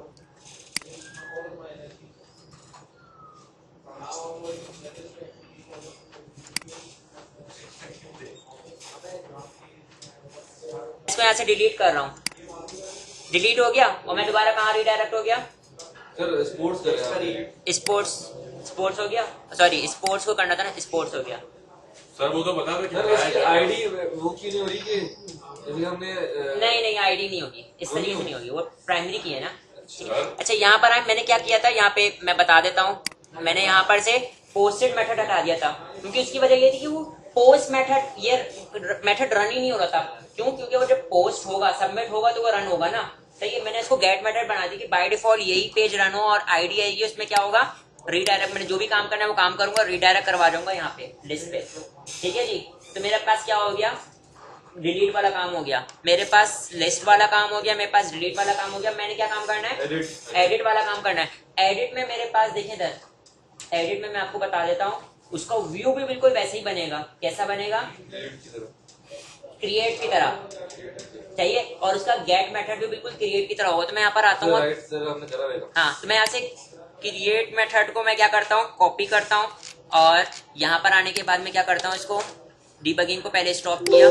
इसको यहाँ से डिलीट कर रहा हूँ, डिलीट हो गया, और मैं दोबारा कहाँ रीडायरेक्ट हो गया, सर स्पोर्ट्स करें, स्पोर्ट्स हो गया, सॉरी स्पोर्ट्स को करना था ना, स्पोर्ट्स हो गया। सर वो तो बता सर इसकी आईडी वो क्यों नहीं हो रही कि जैसे हमने नहीं आईडी नहीं होगी, इस तरीके से नहीं होगी, वो प्राइमरी की है ना। अच्छा यहाँ पर मैंने क्या किया था, यहाँ पे मैं बता देता हूँ, मैंने यहाँ पर से पोस्टेड मेथड हटा दिया था, क्योंकि उसकी वजह ये थी कि वो पोस्ट मेथड, ये मेथड रन ही नहीं हो रहा था। क्यों, क्योंकि वो जब पोस्ट होगा, सबमिट होगा तो वो रन होगा ना, सही है। मैंने इसको गेट मेथड बना दी कि बाय डिफॉल्ट यही पेज रन हो, और आईडी आएगी उसमें क्या होगा, रीडायरेक्ट, मैंने जो भी काम करना है वो काम करूंगा, रीडायरेक्ट करवा दूंगा यहाँ पे लिस्ट पे, ठीक है जी। तो मेरे पास क्या हो गया, डिलीट वाला काम हो गया, मेरे पास लिस्ट वाला काम हो गया, मेरे पास डिलीट वाला काम हो गया। मैंने क्या काम करना है, एडिट वाला काम करना है। एडिट में मेरे पास देखिए इधर, एडिट में मैं आपको बता देता हूँ, उसका व्यू भी बिल्कुल वैसे ही बनेगा। कैसा बनेगा, क्रिएट की तरह चाहिए, और उसका गेट मेथड भी बिल्कुल क्रिएट की तरह होगा। तो मैं यहाँ पर आता हूँ, राइट से हमने करा रहेगा। हाँ, तो मैं यहाँ से क्रिएट मेथड को मैं क्या करता हूँ, कॉपी करता हूँ, और यहाँ पर आने के बाद मैं क्या करता हूँ, इसको डिबगिंग को पहले स्टॉप किया,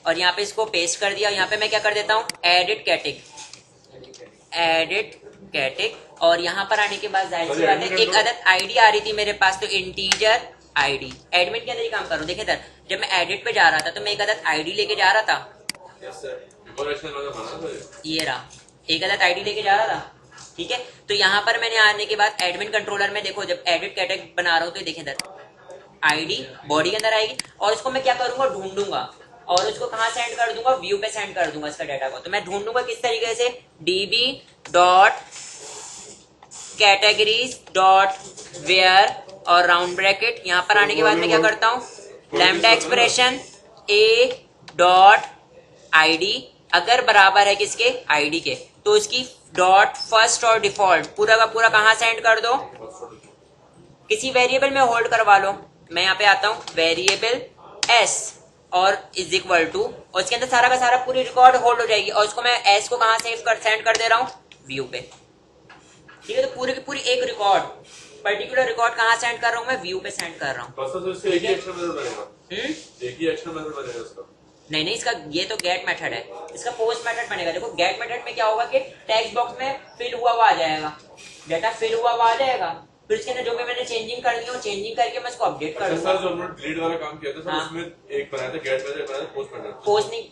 और यहाँ पे इसको पेस्ट कर दिया। यहाँ पे मैं क्या कर देता हूँ, एडिट कैटेग, और यहाँ पर आने के बाद जाहिर सी बात है एक अदद आईडी आ रही थी मेरे पास, तो इंटीजर आईडी एडमिन के अंदर ही काम कर रहा हूँ। देखिए सर, जब मैं एडिट पे जा रहा था तो मैं एक अदद आईडी लेके जा रहा था, ये रहा, एक अदद आईडी लेके जा रहा था, ठीक है। तो यहाँ पर मैंने आने के बाद एडमिन कंट्रोलर में देखो, जब एडिट कैटेग बना रहा हूँ तो देखिए सर, आईडी बॉडी के अंदर आएगी, और इसको मैं क्या करूंगा, ढूंढूंगा, और उसको कहाँ सेंड कर दूंगा, व्यू पे सेंड कर दूंगा इसका डाटा को। तो मैं ढूंढूंगा किस तरीके से, db.categories.where और राउंड ब्रैकेट, यहाँ पर आने के बाद मैं क्या करता हूँ, लैम्डा एक्सप्रेशन a.id अगर बराबर है किसके, आईडी के, तो उसकी डॉट फर्स्ट और डिफॉल्ट पूरा का पूरा कहाँ सेंड कर दो, किसी वेरिएबल में होल्ड करवा लो। मैं यहाँ पे आता हूँ, वेरिएबल s और इज इक्वल टू, और इसके अंदर सारा का सारा पूरी रिकॉर्ड होल्ड हो जाएगी, और इसको मैं एस को कहाँ सेव कर सेंड कर दे रहा हूँ, व्यू पे, ठीक है। तो पूरी की पूरी एक रिकॉर्ड, पर्टिकुलर रिकॉर्ड कहाँ सेंड कर रहा हूँ मैं, व्यू पे सेंड कर रहा हूँ। नहीं, इसका ये तो गेट मेथड है, इसका पोस्ट मेथड बनेगा। देखो गेट मेथड में क्या होगा कि टेक्स्ट बॉक्स में फिल हुआ हुआ आ जाएगा, डाटा फिल हुआ हुआ आ जाएगा, फिर उसके अंदर जो भी मैंने चेंजिंग करनी हो, चेंजिंग करके मैं इसको अपडेट कर दूंगा। सर जो हमने डिलीट वाला काम किया था सर, उसमें एक बनाया था गेट मेथड, बनाया था पोस्ट मेथड।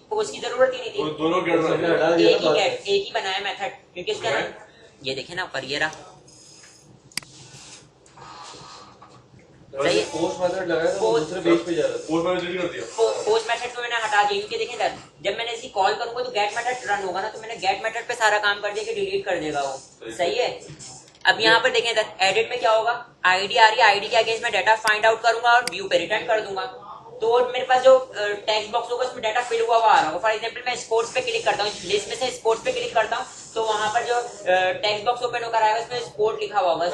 पोस्ट की जरूरत ही नहीं थी, दोनों गेट बनाए, एक ही बनाया मेथड, क्योंकि उसके अंदर ये देखे ना ऊपर, ये रहा, सही है। पोस्ट मेथड लगाया था, दूसरे पेज पे जा रहा था। पोस्ट मेथड डिलीट कर दिया। पोस्ट मेथड को मैंने हटा दिया, क्योंकि देखिए सर, जब मैंने इसकी कॉल करूंगा तो गेट मेथड रन होगा ना, तो मैंने गेट मेथड पे सारा काम कर दिया कि डिलीट कर देगा वो, सही है। अब यहाँ पर देखें सर, एडिट में क्या होगा, आईडी आ रही है, आईडी के अगेंस्ट में डाटा फाइंड आउट करूंगा और व्यू पे रिटर्न कर दूंगा। तो मेरे पास जो टेक्स्ट बॉक्स होगा उसमें डाटा फिल हुआ हुआ आ रहा होगा। फॉर एग्जांपल मैं स्पोर्ट्स पे क्लिक करता हूँ, लिस्ट में से स्पोर्ट्स पे क्लिक करता हूँ, तो वहां पर जो टेक्स्ट बॉक्स ओपन होकर आएगा उसमें स्पोर्ट लिखा हुआ होगा,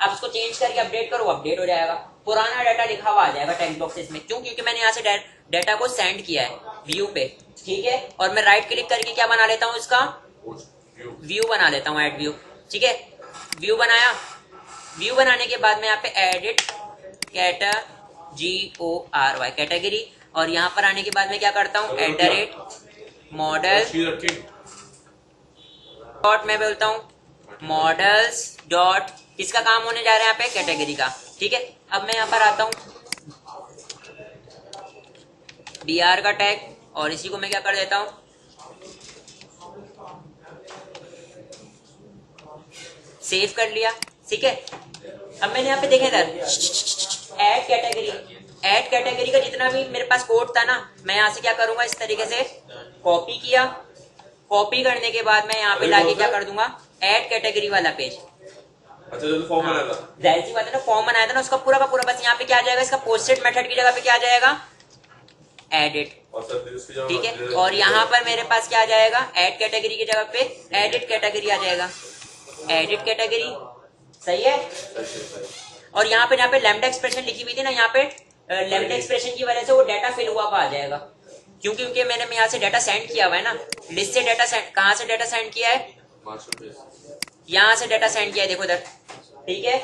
आप उसको चेंज करके अपडेट करो, अपडेट हो जाएगा, पुराना डाटा लिखा हुआ आ जाएगा टेक्स्ट बॉक्सेस में। क्यों, क्योंकि मैंने यहाँ से डाटा को सेंड किया है व्यू पे, ठीक है। और मैं राइट क्लिक करके क्या बना लेता हूँ, इसका व्यू बना लेता हूँ, एड व्यू, ठीक है। व्यू बनाया, व्यू बनाने के बाद मैं यहाँ पे एडिट कैटेगरी, और यहाँ पर आने के बाद मैं क्या करता हूँ, @model डॉट, मैं बोलता हूँ मॉडल्स डॉट, किसका काम होने जा रहा है यहाँ पे, कैटेगरी का, ठीक है। अब मैं यहाँ पर आता हूँ, br का टैग, और इसी को मैं क्या कर देता हूँ, सेव कर लिया, ठीक है। अब मैंने यहाँ पे देखे इधर ऐड कैटेगरी का जितना भी मेरे पास कोड था ना, मैं यहाँ से क्या करूंगा, इस तरीके से कॉपी किया, कॉपी करने के बाद मैं यहाँ पे लाके क्या कर दूंगा, ऐड कैटेगरी वाला पेज। अच्छा जो फॉर्म बनाया था, जाहिर सी बात है ना, फॉर्म बनाया था ना, उसका पूरा का पूरा बस यहाँ पे क्या आ जाएगा, इसका पोस्टेड मेथड की जगह पे क्या आ जाएगा, एडिट, ठीक है। और यहाँ पर मेरे पास क्या आ जाएगा, ऐड कैटेगरी की जगह पे एडिट कैटेगरी आ जाएगा, एडिट कैटेगरी, सही है। और यहाँ पे लैम्डा एक्सप्रेशन लिखी हुई थी ना, यहाँ पे लैम्डा एक्सप्रेशन की वजह से वो डाटा फिल हुआ आ जाएगा, क्योंकि मैंने यहाँ से डाटा सेंड किया हुआ है ना, लिस्ट से डाटा सेंड, कहाँ से डाटा सेंड किया है, यहाँ से डाटा सेंड किया है, देखो इधर, ठीक है।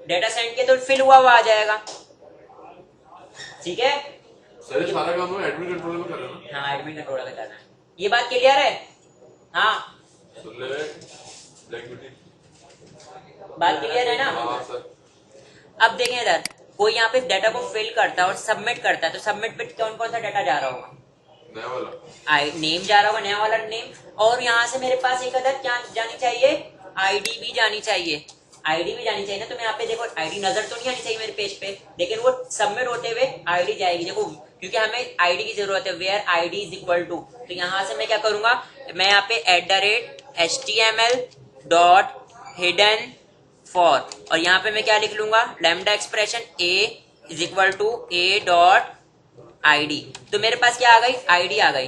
डाटा सेंड किया तो फिल हुआ आ जाएगा, ठीक है। सर ये सारा काम एडमिन कंट्रोलर में कर रहे हो ना? हाँ, एडमिन कंट्रोलर में करना है, ये बात क्लियर है, हाँ बात क्लियर है ना। हाँ सर। अब देखें इधर, कोई यहाँ पे डाटा को फिल करता है और सबमिट करता है, तो सबमिट पे कौन कौन सा डाटा जा रहा होगा, नया वाला नेम जा रहा होगा, नया वाला नेम, और यहाँ से मेरे पास एक अदर क्या जानी चाहिए, आईडी भी जानी चाहिए, आईडी भी जानी चाहिए ना। तो मैं यहाँ पे देखो, आईडी नजर तो नहीं आनी चाहिए मेरे पेज पे, लेकिन वो सबमिट होते हुए आईडी जाएगी, देखो, क्योंकि हमें आईडी की जरूरत है, where ID is equal to. तो यहाँ से मैं क्या करूंगा, मैं यहाँ पे @html.hidden_for, और यहाँ पे मैं क्या लिख लूंगा, lambda expression a is equal to a.id। तो मेरे पास क्या आ गई, आईडी आ गई,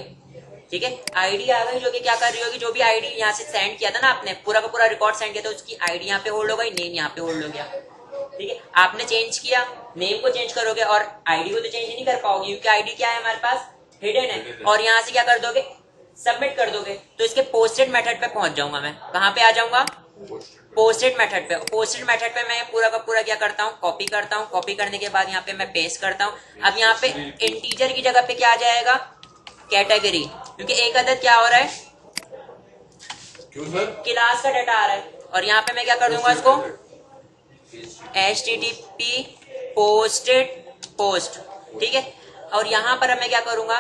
ठीक है, आईडी आ गई, जो कि क्या कर रही होगी, जो भी आईडी यहाँ से सेंड किया था ना आपने, पूरा का पूरा रिकॉर्ड सेंड किया था, उसकी आईडी यहाँ पे होल्ड हो गई, नेम यहाँ पे होल्ड हो गया, ठीक है, आपने चेंज किया, नेम को चेंज करोगे और आईडी को तो चेंज नहीं कर पाओगे क्योंकि आईडी क्या है हमारे पास, हिडन है। और यहाँ से क्या कर दोगे, सबमिट कर दोगे। तो इसके पोस्टेड मेथड पे पहुंच जाऊंगा मैं, कहाँ पे आ जाऊंगा, पोस्टेड मेथड पे। पोस्टेड मेथड पे मैं पूरा का पूरा क्या करता हूँ, कॉपी करता हूँ। कॉपी करने के बाद यहाँ पे मैं पेस्ट करता हूँ। अब यहाँ पे इंटीजर की जगह पे क्या आ जाएगा, कैटेगरी, क्योंकि एक अदद क्या हो रहा है, क्यों सर? क्लास का डाटा आ रहा है। और यहाँ पे मैं क्या कर दूंगा इसको, HTTP पोस्टेड पोस्ट, ठीक है। और यहाँ पर मैं क्या करूंगा,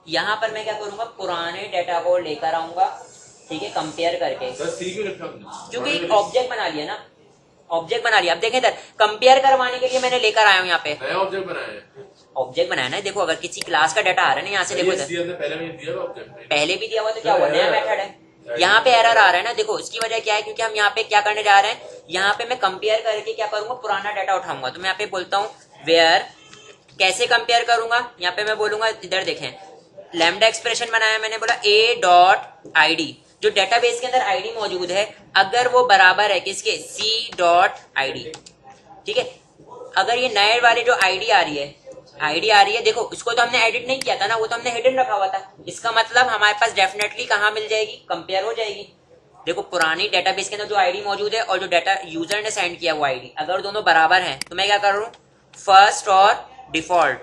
यहाँ पर मैं क्या करूंगा, पुराने डाटा को लेकर आऊंगा, ठीक है, कंपेयर करके, सर सी क्यों रखा आपने? क्योंकि एक ऑब्जेक्ट बना लिया ना, ऑब्जेक्ट बना लिया। अब देखें इधर, कंपेयर करवाने के लिए मैंने लेकर आया हूँ यहाँ पे नया ऑब्जेक्ट बनाया है। ऑब्जेक्ट बनाया ना। देखो अगर किसी क्लास का डाटा आ रहा है ना, यहाँ से देखो ये इधर, सी हमने पहले में दिया था ऑब्जेक्ट। पहले भी दिया हुआ तो क्या हुआ, नया मेथड है। यहाँ पे एरर आ रहा है ना, देखो इसकी वजह क्या है, क्योंकि हम यहाँ पे क्या करने जा रहे हैं, यहाँ पे मैं कंपेयर करके क्या करूंगा, पुराना डाटा उठाऊंगा। तो मैं यहाँ पे बोलता हूँ वेयर, कैसे कंपेयर करूंगा, यहाँ पे मैं बोलूंगा, इधर देखें, लैम्डा एक्सप्रेशन बनाया मैंने, बोला a.id, जो डेटाबेस के अंदर आईडी मौजूद है, अगर वो बराबर है किसके, c.id, ठीक है। अगर ये नए वाले जो आईडी आ रही है, देखो इसको तो हमने एडिट नहीं किया था ना, वो तो हमने हिडन रखा हुआ था। इसका मतलब हमारे पास डेफिनेटली कहाँ मिल जाएगी, कंपेयर हो जाएगी। देखो पुरानी डेटाबेस के अंदर जो आईडी मौजूद है और जो डाटा यूजर ने सेंड किया वो आईडी, अगर दोनों बराबर हैं तो मैं क्या कर रहा हूँ, फर्स्ट और डिफॉल्ट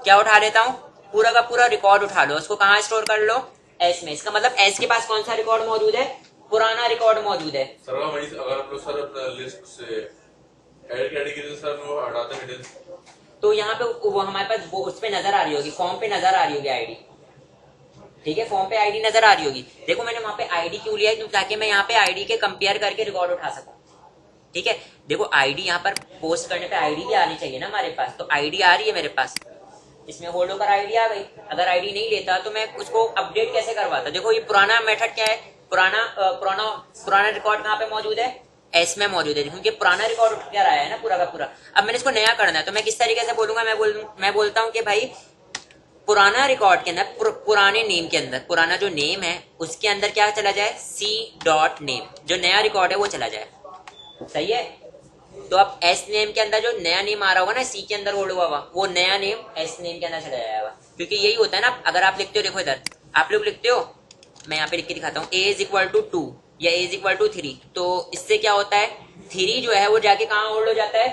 क्या उठा लेता हूँ, पूरा का पूरा रिकॉर्ड उठा लो, उसको कहाँ स्टोर कर लो, एस में। इसका मतलब एस के पास कौन सा रिकॉर्ड मौजूद है, पुराना रिकॉर्ड मौजूद है। सर वही अगर हम लोग सर अपना लिस्ट से एडिट कैटेगरी से सर वो हटाते हैं हिडन, तो यहाँ पे वो हमारे पास वो उस पे नजर आ रही होगी, फॉर्म पे नजर आ रही होगी आईडी, ठीक है, फॉर्म पे आईडी नजर आ रही होगी। देखो मैंने वहां पे आईडी क्यों लिया है, ताकि मैं यहाँ पे आईडी के कंपेयर करके रिकॉर्ड उठा सकूं, ठीक है। देखो आईडी यहाँ पर पोस्ट करने पे आईडी भी आनी चाहिए ना हमारे पास, तो आईडी आ रही है मेरे पास, इसमें होल्ड होकर आईडी आ गई। अगर आईडी नहीं लेता तो मैं उसको अपडेट कैसे करवाता। देखो ये पुराना मेथड क्या है, पुराना रिकॉर्ड कहाँ पे मौजूद है, एस में मौजूद है, क्योंकि पुराना रिकॉर्ड उठ कर आया है ना पूरा का पूरा। अब मैंने इसको नया करना है तो मैं किस तरीके से बोलूंगा, मैं बोलता हूँ कि भाई पुराना रिकॉर्ड के अंदर, पुराने नेम के अंदर, पुराना जो नेम है उसके अंदर क्या चला जाए, c.name, जो नया रिकॉर्ड है वो चला जाए, सही है। तो अब एस नेम के अंदर जो नया नेम आ रहा होगा ना, सी के अंदर होल्ड हुआ हुआ, वो नया नेम एस नेम के अंदर चला जाएगा, क्योंकि यही होता है ना। अगर आप लिखते हो, देखो इधर आप लोग लिखते हो, मैं यहाँ पे लिख के दिखाता हूँ, a=2 या a=3, तो इससे क्या होता है, 3 जो है वो जाके कहाँ होल्ड हो जाता है,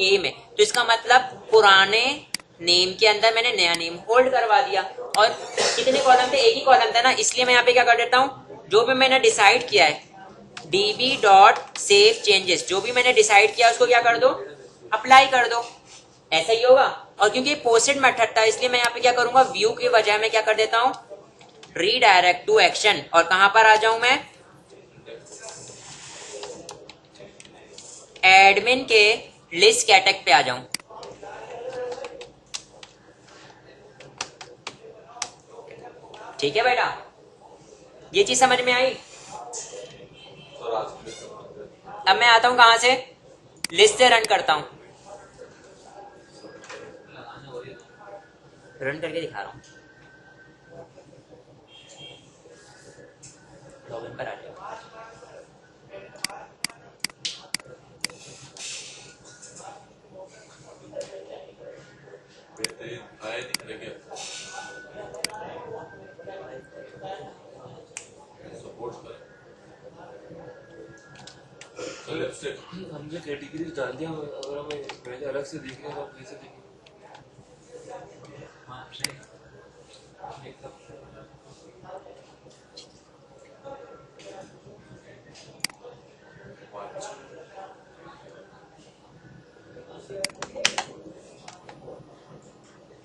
ए में। तो इसका मतलब पुराने नेम के अंदर मैंने नया नेम होल्ड करवा दिया। और कितने कॉलम थे, एक ही कॉलम था ना, इसलिए मैं यहाँ पे क्या कर देता हूँ, जो भी मैंने डिसाइड किया है, db.save changes, जो भी मैंने डिसाइड किया उसको क्या कर दो, अप्लाई कर दो, ऐसा ही होगा। और क्योंकि पोस्टेड मेथड था इसलिए मैं यहाँ पे क्या करूंगा, व्यू की बजाय मैं क्या कर देता हूँ, रीडायरेक्ट टू एक्शन। और कहां पर आ जाऊं मैं, एडमिन के लिस्ट कैटेग पे आ जाऊं। ठीक है बेटा, ये चीज समझ में आई। सर आज के लिए अब मैं आता हूं कहां से, लिस्ट से रन करता हूं, रन करके दिखा रहा हूं। लॉगिन पर आ जाओ। बेहतरीन आए दिख रहे सपोर्ट करें। तो लिपस्टिक हमने कैटेगरी डाल दिया, अगर हमें पहले अलग से देखने तो कैसे देखेंगे।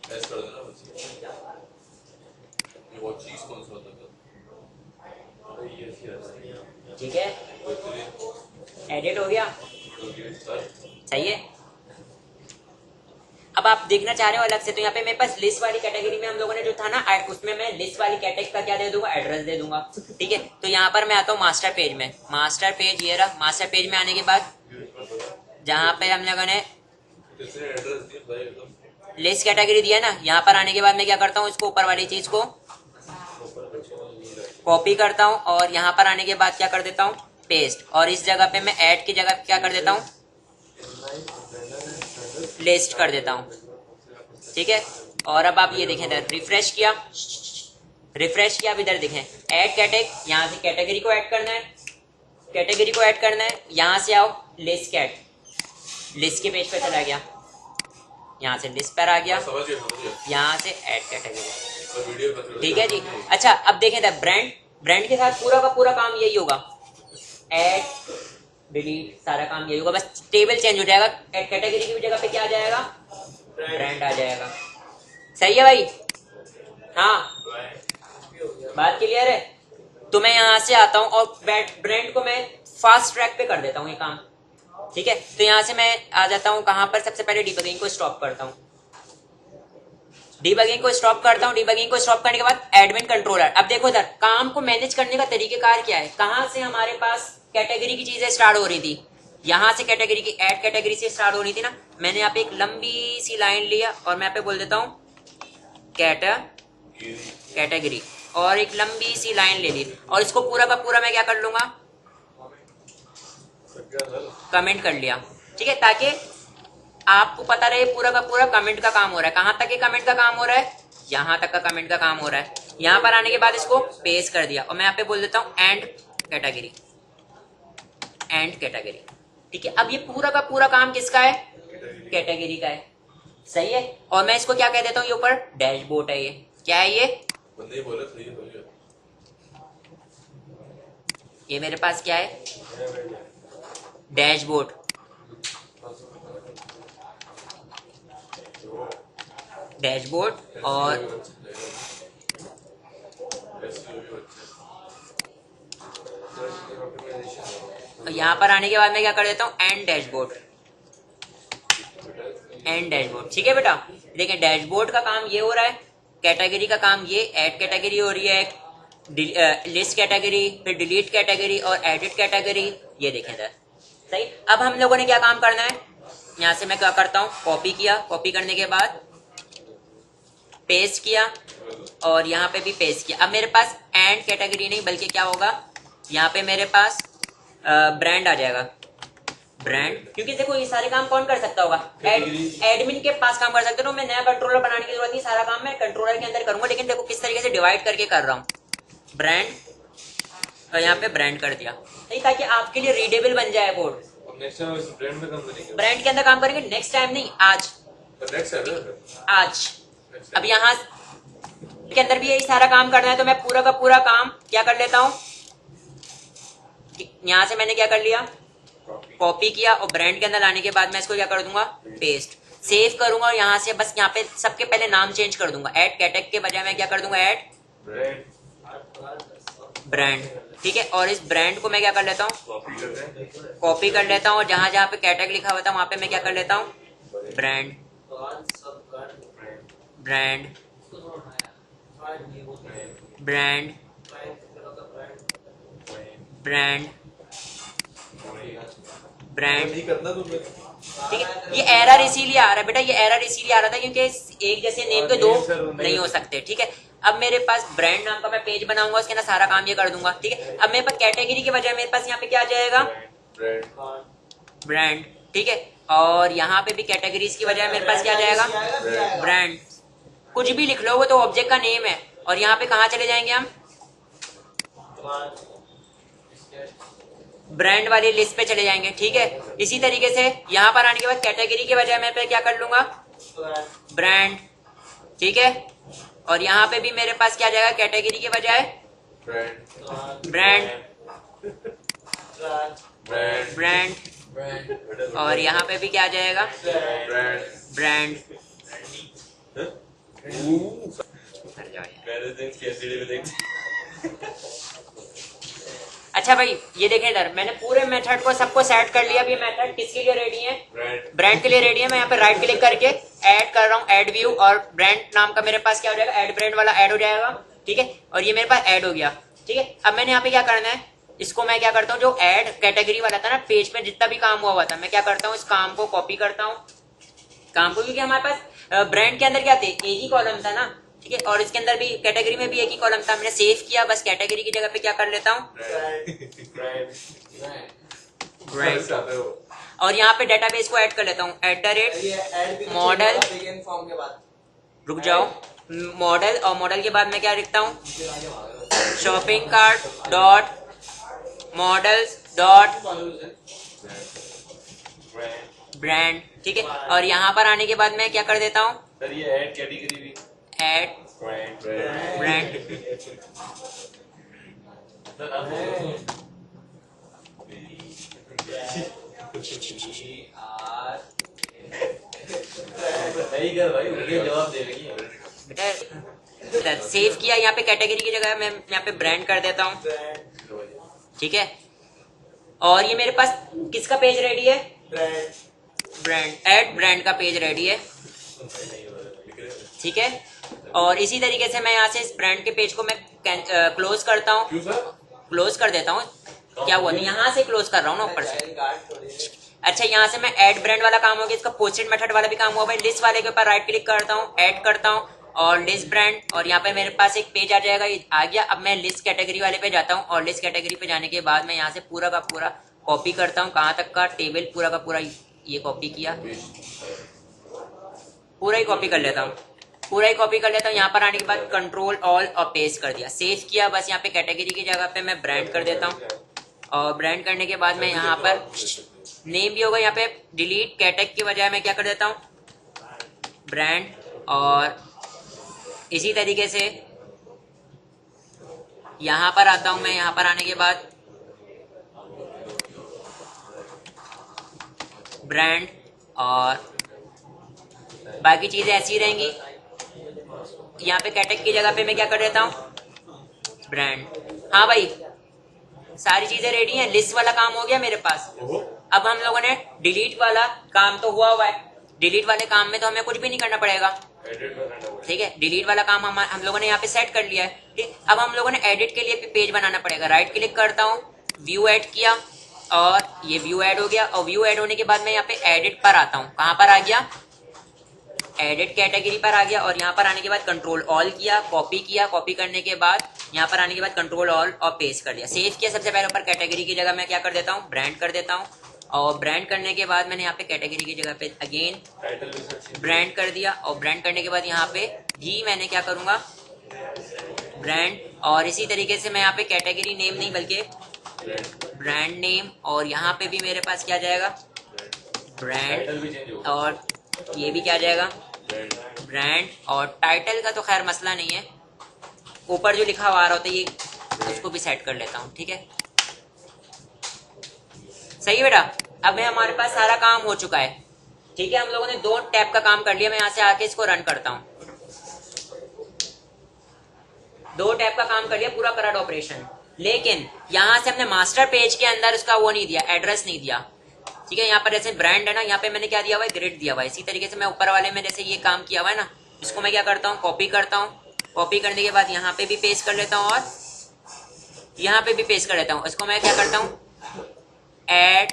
ऐसे कर देना बस। ये वो चीज कौन सा होता है? ये ठीक है, बेहतरीन एडिट हो गया, सर। सही है। अब आप देखना चाह रहे हो अलग से, तो यहाँ पे मेरे पास लिस्ट वाली कैटेगरी में हम लोगों ने जो था ना, उसमें मैं लिस्ट वाली कैटेगरी का क्या दे दूंगा, एड्रेस दे दूंगा। ठीक है, तो यहाँ पर मैं आता हूँ मास्टर पेज में। मास्टर पेज ये रहा, मास्टर पेज में आने के बाद जहाँ पे हम लोगों ने किसने एड्रेस दिया भाई एकदम लिस्ट कैटेगरी दिया ना, यहाँ पर आने के बाद मैं क्या करता हूँ, इसको ऊपर वाली चीज को कॉपी करता हूँ और यहाँ पर आने के बाद क्या कर देता हूँ, पेस्ट। और इस जगह पे मैं ऐड की जगह क्या कर देता हूँ, लिस्ट कर देता हूँ, ठीक है। और अब आप ये देखें इधर, रिफ्रेश किया, अब इधर देखें ऐड कैटेग, यहाँ से कैटेगरी को ऐड करना है, यहाँ से आओ लिस्ट कैट, लिस्ट के पेज पे चला गया, यहाँ से लिस्ट पर आ गया, समझ गया यहाँ से ऐड कैटेगरी, तो वीडियो बस ठीक है जी। अच्छा अब देखें इधर ब्रांड के साथ पूरा का पूरा काम यही होगा, ऐड डिलीट सारा काम यही होगा, बस टेबल चेंज हो जाएगा, ऐड कैटेगरी की जगह पे क्या आ जाएगा, ब्रांड आ जाएगा। सही है भाई? हाँ बात क्लियर है? तो मैं यहाँ से आता हूँ और ब्रांड को मैं फास्ट ट्रैक पे कर देता हूँ ये काम, ठीक है। तो यहाँ से मैं आ जाता हूँ कहाँ पर, सबसे पहले डीबगिंग को स्टॉप करता हूँ, डीबगिंग को स्टॉप करने के बाद एडमिन कंट्रोलर। अब देखो इधर काम को मैनेज करने का तरीकेकार क्या है, कहाँ से हमारे पास कैटेगरी की चीजें स्टार्ट हो रही थी, यहाँ से कैटेगरी की ऐड कैटेगरी से स्टार्ट हो रही थी ना। मैंने यहाँ पे एक लंबी सी लाइन लिया और मैं यहाँ पे बोल देता हूँ कैटेगरी, और एक लंबी सी लाइन ले ली और इसको पूरा का पूरा मैं क्या कर लूंगा, कमेंट कर लिया, ठीक है, ताकि आपको पता रहे पूरा का पूरा कमेंट का काम हो रहा है। कहां तक ये कमेंट का काम हो रहा है, यहां तक का कमेंट का काम हो रहा है। यहां पर आने के बाद इसको पेस्ट कर दिया और मैं यहाँ पे बोल देता हूँ एंड कैटेगरी, ठीक है। अब ये पूरा का पूरा काम किसका है, कैटेगरी का है, सही है। और मैं इसको क्या कह देता हूँ, ये ऊपर डैशबोर्ड है, ये क्या है, ये बंदे बोले सही है ये मेरे पास क्या है, डैशबोर्ड, और यहाँ पर आने के बाद मैं क्या कर देता हूँ एंड डैशबोर्ड, ठीक है बेटा। देखिए डैशबोर्ड का काम ये हो रहा है, कैटेगरी का काम ये, ऐड कैटेगरी हो रही है, लिस्ट कैटेगरी, फिर डिलीट कैटेगरी और एडिट कैटेगरी, ये देखें इधर, सही। अब हम लोगों ने क्या काम करना है, यहाँ से मैं क्या करता हूँ, कॉपी किया, कॉपी करने के बाद पेस्ट किया और यहाँ पे भी पेस्ट किया। अब मेरे पास एंड कैटेगरी नहीं बल्कि क्या होगा, यहाँ पे मेरे पास ब्रांड आ जाएगा, ब्रांड, क्योंकि देखो ये सारे काम कौन कर सकता होगा, एडमिन के पास काम कर सकते हो। मैं नया कंट्रोलर बनाने की जरूरत नहीं, सारा काम मैं कंट्रोलर के अंदर करूंगा, लेकिन देखो किस तरीके से डिवाइड करके कर रहा हूँ, ब्रांड और यहाँ पे ब्रांड कर दिया, नहीं, ताकि आपके लिए रीडेबल बन जाए बोर्ड। नेक्स्ट टाइम इस ब्रांड में काम करेंगे, ब्रांड के अंदर काम करेंगे, नेक्स्ट टाइम नहीं, आज, अब यहाँ के अंदर भी यही सारा काम करना है। तो मैं पूरा का पूरा काम क्या कर लेता हूँ, यहाँ से मैंने क्या कर लिया, कॉपी किया और ब्रांड के अंदर लाने के बाद मैं इसको क्या कर दूंगा, पेस्ट, सेव करूंगा और यहाँ से बस यहाँ पे सबके पहले नाम चेंज कर दूंगा, ऐड कैटेग के बजाय मैं क्या कर दूंगा, ऐड ब्रांड, ठीक है। और इस ब्रांड को मैं क्या कर लेता हूँ, कॉपी कर लेता हूँ और जहां जहां पे कैटेग लिखा हुआ था वहां पे मैं क्या कर लेता हूँ, brand, brand, brand, brand, brand, ठीक है। ये एरर इसीलिए आ रहा है बेटा, ये एरर इसीलिए आ रहा था क्योंकि एक जैसे नेम के दो नहीं हो सकते, ठीक है। अब मेरे पास ब्रांड नाम का मैं पेज बनाऊंगा, उसके अंदर सारा काम ये कर दूंगा, ठीक है। अब मेरे पास कैटेगरी के बजाय मेरे पास यहाँ पे क्या आ जाएगा, ब्रांड, ठीक है। और यहाँ पे भी कैटेगरीज की बजाय मेरे पास क्या आ जाएगा, ब्रांड, कुछ भी लिख लो वो तो ऑब्जेक्ट का नेम है। और यहाँ पे कहाँ चले जाएंगे हम, ब्रांड वाली लिस्ट पे चले जाएंगे, ठीक है। इसी तरीके से यहाँ पर आने के बाद कैटेगरी के बजाय मैं पे क्या कर लूंगा, ब्रांड, ठीक है। और यहाँ पे भी मेरे पास क्या जाएगा, कैटेगरी के बजाय ब्रांड, ब्रांड, और यहाँ पे भी क्या जाएगा, ब्रांड। अच्छा भाई ये देखें इधर, मैंने पूरे मेथड को सबको सेट कर लिया। अब ये मेथड किसके लिए रेडी है, ब्रांड के लिए रेडी है। मैं यहाँ पे राइट क्लिक करके ऐड कर रहा हूँ, ऐड व्यू, और ब्रांड नाम का मेरे पास क्या हो जाएगा, ऐड ब्रांड वाला ऐड हो जाएगा, ठीक है। और ये मेरे पास ऐड हो गया, ठीक है। अब मैंने यहाँ पे क्या करना है, इसको मैं क्या करता हूँ, जो ऐड कैटेगरी वाला था ना, पेज पे जितना भी काम हुआ था, मैं क्या करता हूँ, इस काम को कॉपी करता हूँ, काम को, क्योंकि हमारे पास ब्रांड के अंदर क्या थे, एक ही कॉलम था ना, ठीक है। और इसके अंदर भी कैटेगरी में भी एक ही कॉलम था, मैंने सेव किया, बस कैटेगरी की जगह पे क्या कर लेता हूँ, और यहाँ पे डेटाबेस को ऐड कर लेता हूँ मॉडल, फॉर्म के बाद रुक जाओ, मॉडल, और मॉडल के बाद मैं क्या लिखता हूँ, shopping cart dot models dot brand, ठीक है। और यहाँ पर आने के बाद मैं क्या कर देता हूँ, सर ये ऐड कैटेगरी भी ऐड ब्रांड, नहीं कर भाई, उनके जवाब दे रही है। बेटा सेव किया, यहाँ पे कैटेगरी की जगह मैं यहाँ पे ब्रांड कर देता हूँ, ठीक है। और ये मेरे पास किसका पेज रेडी है, ब्रांड, ऐड ब्रांड का पेज रेडी है, ठीक है। और इसी तरीके से मैं यहाँ से इस ब्रांड के पेज को मैं क्लोज करता हूँ, क्यों सर? क्लोज कर देता हूँ, क्या हुआ, नहीं यहाँ से क्लोज कर रहा हूँ ना ऊपर से। अच्छा, यहाँ से मैं ऐड ब्रांड वाला काम हो गया, इसका पोस्टेड मेथड वाला भी काम हुआ भाई। लिस्ट वाले के ऊपर राइट क्लिक करता हूँ, ऐड करता हूँ और लिस्ट ब्रांड, और यहाँ पे मेरे पास एक पेज आ जाएगा, ये आ गया। अब मैं लिस्ट कैटेगरी वाले पे जाता हूँ और लिस्ट कैटेगरी पे जाने के बाद मैं यहाँ से पूरा का पूरा कॉपी करता हूँ, कहाँ तक का, टेबल पूरा का पूरा ये कॉपी किया, पूरा ही कॉपी कर लेता हूँ, पूरा ही कॉपी कर लेता हूँ। यहाँ पर आने के बाद कंट्रोल ऑल और पेस्ट कर दिया, सेव किया। बस यहाँ पे कैटेगरी की जगह पे मैं ब्रांड कर देता हूँ, और ब्रांड करने के बाद मैं यहाँ पर नेम भी होगा, यहाँ पे डिलीट कैटेग की बजाय मैं क्या कर देता हूँ, ब्रांड। और इसी तरीके से यहाँ पर आता हूँ मैं, यहाँ पर आने के बाद ब्रांड, और बाकी चीजें ऐसी रहेंगी। यहाँ पे कैटेग की जगह पे मैं क्या कर देता हूँ, ब्रांड। हाँ भाई, सारी चीजें रेडी हैं, लिस्ट वाला काम हो गया मेरे पास। अब हम लोगों ने डिलीट वाला काम तो हुआ है, डिलीट वाले काम में तो हमें कुछ भी नहीं करना पड़ेगा, ठीक है। डिलीट वाला काम हम लोगों ने यहाँ पे सेट कर लिया है, ठीक। अब हम लोगों ने एडिट के लिए पेज बनाना पड़ेगा। राइट क्लिक करता हूँ, व्यू ऐड किया, और ये व्यू ऐड हो गया। और व्यू ऐड होने के बाद मैं यहाँ पे एडिट पर आता हूँ, कहाँ पर आ गया, एडिट कैटेगरी पर आ गया। और यहाँ पर आने के बाद कंट्रोल ऑल किया, कॉपी करने के बाद यहाँ पर आने के बाद कंट्रोल ऑल और पेस्ट कर दिया, सेव किया। सबसे पहले ऊपर कैटेगरी की जगह मैं क्या कर देता हूँ, ब्रांड कर देता हूँ। और ब्रांड करने के बाद मैंने यहाँ पे कैटेगरी की जगह पे अगेन ब्रांड कर दिया, और ब्रांड करने के बाद यहाँ पे भी मैंने क्या करूँगा, ब्रांड। और इसी तरीके से मैं यहाँ पे कैटेगरी नेम नहीं बल्कि ब्रांड नेम, और यहाँ पे भी मेरे पास क्या जाएगा, ब्रांड, और ये भी क्या जाएगा, ब्रांड। और टाइटल का तो खैर मसला नहीं है, ऊपर जो लिखा हुआ आ रहा होता है ये उसको भी सेट कर लेता हूँ, ठीक है। सही है बेटा, अब हमारे पास सारा काम हो चुका है, ठीक है। हम लोगों ने 2 टैब का काम कर लिया। मैं यहाँ से आके इसको रन करता हूँ, 2 टैब का काम कर लिया, पूरा करा ऑपरेशन। लेकिन यहाँ से हमने मास्टर पेज के अंदर उसका वो नहीं दिया, एड्रेस नहीं दिया, ठीक है। यहाँ पर जैसे ब्रांड है ना, यहाँ पे मैंने क्या दिया हुआ है, ग्रिड दिया हुआ है। इसी तरीके से मैं ऊपर वाले में जैसे ये काम किया हुआ है ना, इसको मैं क्या करता हूँ, कॉपी करता हूँ। कॉपी करने के बाद यहाँ पे भी पेस्ट कर लेता हूँ, और यहाँ पे भी पेस्ट कर लेता हूँ। इसको मैं क्या करता हूँ, ऐड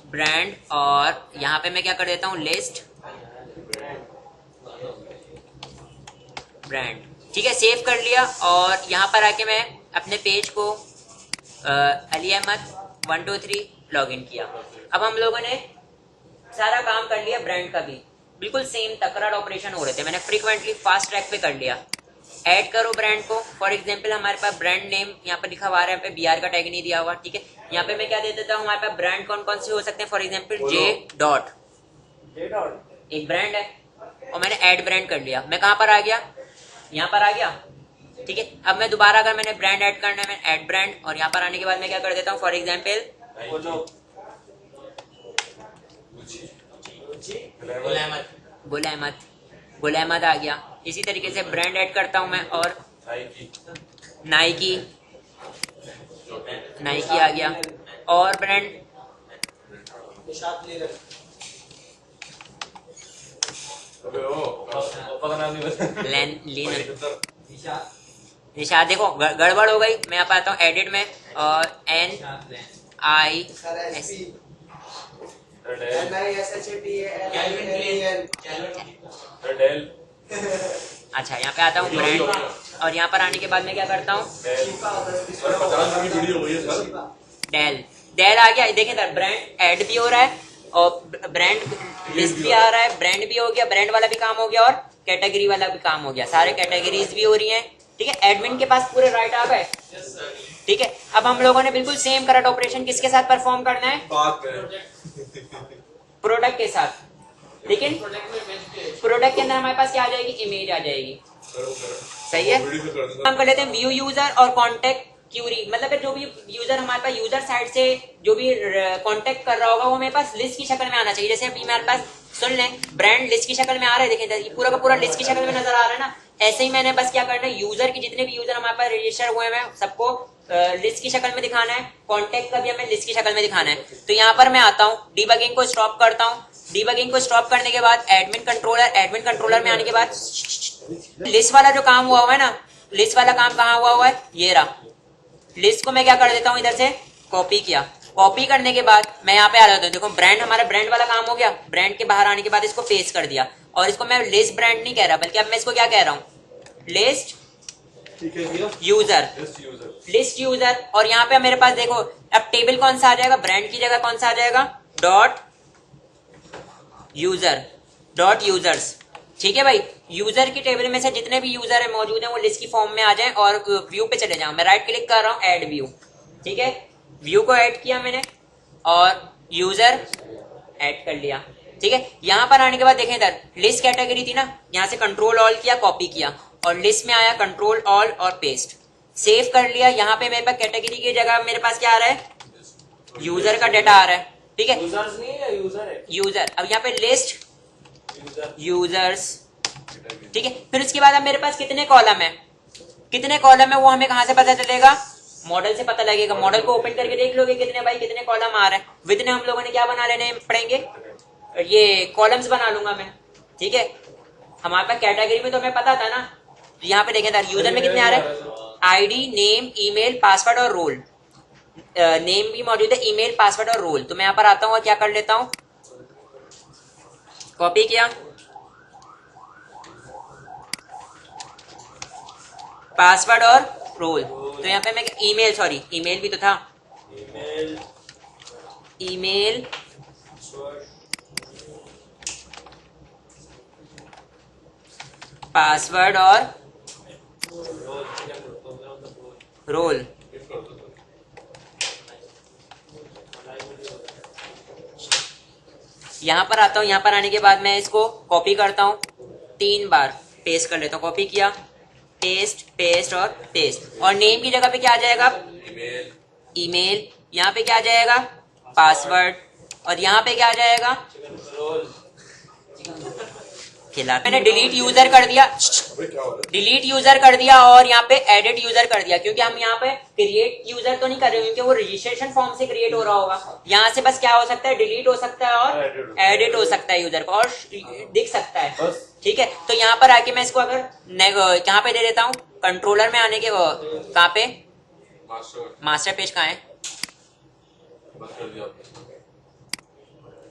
ब्रांड, और यहाँ पे मैं क्या कर देता हूँ, लिस्ट ब्रांड, ठीक है। सेव कर लिया, और यहाँ पर आके मैं अपने पेज को अली अहमद 1 2 3 लॉग इन किया। अब हम लोगों ने सारा काम कर लिया, ब्रांड का भी बिल्कुल सेम तकरार ऑपरेशन हो रहे थे, मैंने फ्रीक्वेंटली फास्ट ट्रैक पे कर लिया। ऐड करो ब्रांड को, फॉर एग्जांपल हमारे पास ब्रांड नेम यहाँ पर लिखा हुआ है, यहाँ पे बिहार का टैग नहीं दिया हुआ, ठीक है। यहाँ पे मैं क्या दे देता हूँ, हमारे पास ब्रांड कौन कौन से हो सकते हैं, फॉर एग्जांपल जे डॉट एक ब्रांड है, और मैंने ऐड ब्रांड कर लिया। मैं कहाँ पर आ गया, यहाँ पर आ गया, ठीक है। अब मैं दोबारा अगर मैंने ब्रांड ऐड करना है, मैं ऐड ब्रांड, और यहाँ पर आने के बाद मैं क्या कर देता हूँ, फॉर एग्जांपल गुल अहमद आ गया। इसी तरीके से ब्रांड ऐड करता हूँ मैं, और नाइकी आ गया, और ब्रांड निशाद। देखो गड़बड़ हो गई, मैं यहाँ आता हूँ एडिट में, और NISHATALVIN अच्छा यहाँ पे आता हूँ ब्रांड, और यहाँ पर आने के बाद मैं क्या करता हूँ, 50 की वीडियो हो गई है सर। डेल आ गया। देखें सर, ब्रांड ऐड भी हो रहा है और ब्रांड लिस्ट भी आ रहा है, ब्रांड भी हो गया, ब्रांड वाला भी काम हो गया और कैटेगरी वाला भी काम हो गया, सारे कैटेगरीज भी हो रही हैं। ठीक है, एडमिन के पास पूरे राइट आ गए। ठीक है, अब हम लोगों ने बिल्कुल सेम करंट ऑपरेशन किसके साथ परफॉर्म करना है, बात में प्रोडक्ट के साथ। लेकिन प्रोडक्ट के अंदर हमारे पास क्या आ जाएगी, इमेज आ जाएगी। सही है, वीडियो कर दूंगा। हम कर लेते हैं व्यू यूजर और कॉन्टेक्ट क्यूरी, मतलब जो भी यूजर हमारे पास यूजर साइड से जो भी कांटेक्ट कर रहा होगा वो मेरे पास लिस्ट की शक्ल में आना चाहिए। जैसे अभी मेरे पास सुन लें, ब्रांड लिस्ट की शक्ल में आ रहा है, देखें ये पूरा का पूरा लिस्ट की शक्ल में नजर आ रहा है ना। ऐसे ही मैंने बस क्या करना है, यूजर की जितने भी यूजर हमारे पास रजिस्टर हुए हैं सबको लिस्ट की शक्ल में दिखाना है, कॉन्टेक्ट का भी हमें लिस्ट की शक्ल में दिखाना है। तो यहाँ पर मैं आता हूँ, डीबगिंग को स्टॉप करता हूँ। डीबगिंग को स्टॉप करने के बाद एडमिन कंट्रोलर में आने के बाद लिस्ट वाला जो काम हुआ है ना, लिस्ट वाला काम कहाँ हुआ है, ये रहा। लिस्ट को मैं क्या कर देता हूँ, इधर से कॉपी किया। कॉपी करने के बाद मैं यहाँ पे आ जाता हूँ, देखो ब्रांड, हमारा ब्रांड वाला काम हो गया। ब्रांड के बाहर आने के बाद इसको पेस्ट कर दिया, और इसको मैं लिस्ट ब्रांड नहीं कह रहा, बल्कि अब मैं इसको क्या कह रहा हूँ, लिस्ट यूजर, लिस्ट यूजर। और यहाँ पे मेरे पास देखो अब टेबल कौन सा आ जाएगा, ब्रांड की जगह कौन सा आ जाएगा, डॉट यूजर, डॉट यूजर्स। ठीक है भाई, यूजर की टेबल में से जितने भी यूजर है मौजूद हैं वो लिस्ट की फॉर्म में आ जाएं और व्यू पे चले जाऊं। मैं राइट क्लिक कर रहा हूं, ऐड व्यू। ठीक है, व्यू को ऐड किया मैंने और यूजर ऐड कर लिया। ठीक है, यहां पर आने के बाद देखें इधर लिस्ट कैटेगरी थी ना, यहां से कंट्रोल ऑल किया, कॉपी किया और लिस्ट में आया कंट्रोल ऑल और पेस्ट, सेव कर लिया। यहाँ पे मेरे पास कैटेगरी की जगह मेरे पास क्या आ रहा है, यूजर का डेटा आ रहा है। ठीक है, यूजर्स नहीं है, यूजर है। यूजर। अब यहाँ पे लिस्ट यूजर्स। ठीक है, फिर उसके बाद अब मेरे पास कितने कॉलम है, कितने कॉलम है वो हमें कहां से पता चलेगा, मॉडल से पता लगेगा। मॉडल को ओपन करके देख लोगे कितने भाई कितने कॉलम आ रहे हैं। विद ने हम लोगों ने क्या बना लेने पड़ेंगे, ये कॉलम्स बना लूंगा मैं। ठीक है, हमारे पास कैटेगरी में तो हमें पता था ना, यहाँ पे देखें यूजर में कितने आ रहे हैं, आईडी, नेम, ईमेल, पासवर्ड और रोल। नेम भी मौजूद है, ईमेल, पासवर्ड और रोल। तो मैं यहाँ पर आता हूँ और क्या कर लेता हूँ, कॉपी किया, पासवर्ड और रोल। तो यहाँ पे मैं ईमेल, सॉरी ईमेल भी तो था, ईमेल पासवर्ड और रोल। यहाँ पर आता हूँ, यहाँ पर आने के बाद मैं इसको कॉपी करता हूँ, 3 बार पेस्ट कर लेता हूँ। कॉपी किया, पेस्ट, पेस्ट और पेस्ट। और नेम की जगह पे क्या आ जाएगा, ईमेल। यहाँ पे क्या आ जाएगा, पासवर्ड। और यहाँ पे क्या आ जाएगा, खिला। मैंने डिलीट यूजर कर दिया, डिलीट यूजर कर दिया और यहाँ पे एडिट यूजर कर दिया, क्योंकि हम यहाँ पे क्रिएट यूजर तो नहीं कर रहे, क्योंकि वो रजिस्ट्रेशन फॉर्म से क्रिएट हो रहा होगा। यहाँ से बस क्या हो सकता है, डिलीट हो सकता है और एडिट हो सकता है यूजर को, और दिख सकता है। ठीक है, तो यहाँ पर आके मैं इसको अगर कहाँ पे दे देता हूँ, कंट्रोलर में आने के कहाँ पे, मास्टर पेज कहाँ है,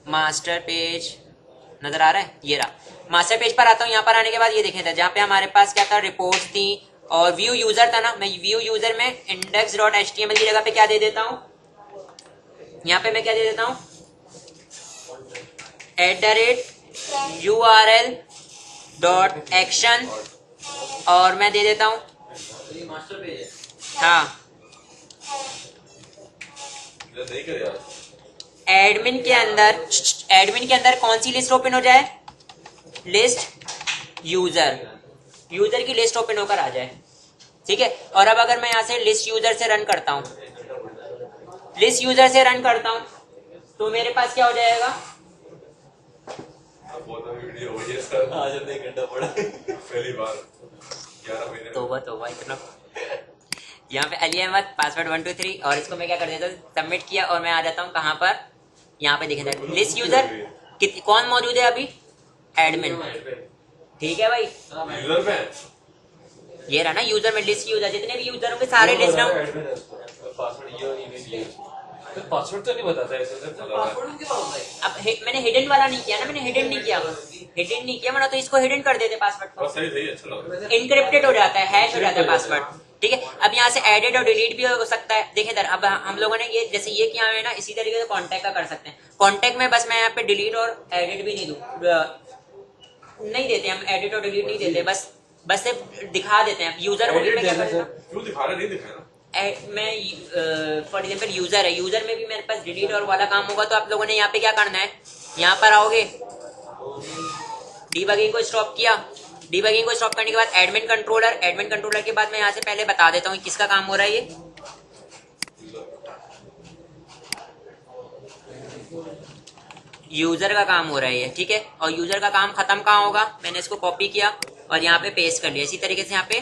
मास्टर पेज नजर आ रहा है, ये रहा। मास्टर पेज पर आता हूँ, यहाँ पर आने के बाद ये देखें था, जहाँ पे हमारे पास क्या था, रिपोर्ट्स थी और व्यू यूजर था ना। मैं व्यू यूजर में index.html की जगह पे क्या दे देता हूँ, यहाँ पे मैं क्या दे देता हूँ, @url.action और मैं दे देता हूँ, मास्टर पेज है। हाँ, एडमिन के अंदर कौन सी लिस्ट ओपन हो जाए, लिस्ट यूजर, यूजर की लिस्ट ओपन होकर आ जाए। ठीक है, और अब अगर मैं यहाँ से लिस्ट यूजर से रन करता हूँ, लिस्ट यूजर से रन करता हूँ, तो मेरे पास क्या हो जाएगा, वीडियो हो गई सर, आज हमने 1 घंटा पढ़ा। पहली बार 11 महीने तोबा इतना। यहाँ पे अली अहमद पासवर्ड 123 और इसको मैं क्या कर देता हूँ, सबमिट किया और मैं आ जाता हूँ कहाँ पर, यहाँ पे देखें लिस्ट यूजर कौन मौजूद है अभी, एडमिन। ठीक है भाई, यूजर में ये रहा ना यूजर में, लिस्ट यूजर जितने भी यूजर होंगे सारे लिस्ट ना। पासवर्ड ये ईमेल ये, पासवर्ड तो नहीं बताता है ऐसे। पासवर्ड क्यों बताता है? अब मैंने हिडन वाला नहीं किया ना, मैंने हिडन नहीं किया। हिडन नहीं किया, वरना तो इसको हिडन कर देते पासवर्ड को। हाँ, सही सही, अच्छा लग रहा है। इनक्रिप्टेड हो जाता है, हैश हो जाता है पासवर्ड। ठीक है, अब यहाँ से एडिट और डिलीट भी हो सकता है। देखिए इधर, अब हम लोगों ने ये जैसे ये किया है ना, इसी तरीके से कॉन्टैक्ट का कर सकते हैं। कॉन्टैक्ट में बस मैं यहाँ पे डिलीट और एडिट भी नहीं नहीं देते हम, एडिट और डिलीट नहीं देते, बस सिर्फ दिखा देते हैं। यूजर को मैं क्या कर देता हूँ, क्यों दिखा रहे, नहीं दिखाया ना? मैं फॉर एग्जाम्पल यूजर है, यूजर में भी मेरे पास डिलीट और वाला काम होगा, तो आप लोगों ने यहाँ पे क्या करना है, यहाँ पर आओगे, डीबगिंग को स्टॉप किया। डीबगिंग को स्टॉप करने के बाद एडमिन कंट्रोलर के बाद मैं यहाँ से पहले बता देता हूँ किसका काम हो रहा है ये। यूजर का काम हो रहा है ये, ठीक है। और यूजर का काम खत्म कहाँ होगा, मैंने इसको कॉपी किया और यहाँ पे पेस्ट कर लिया। इसी तरीके से यहाँ पे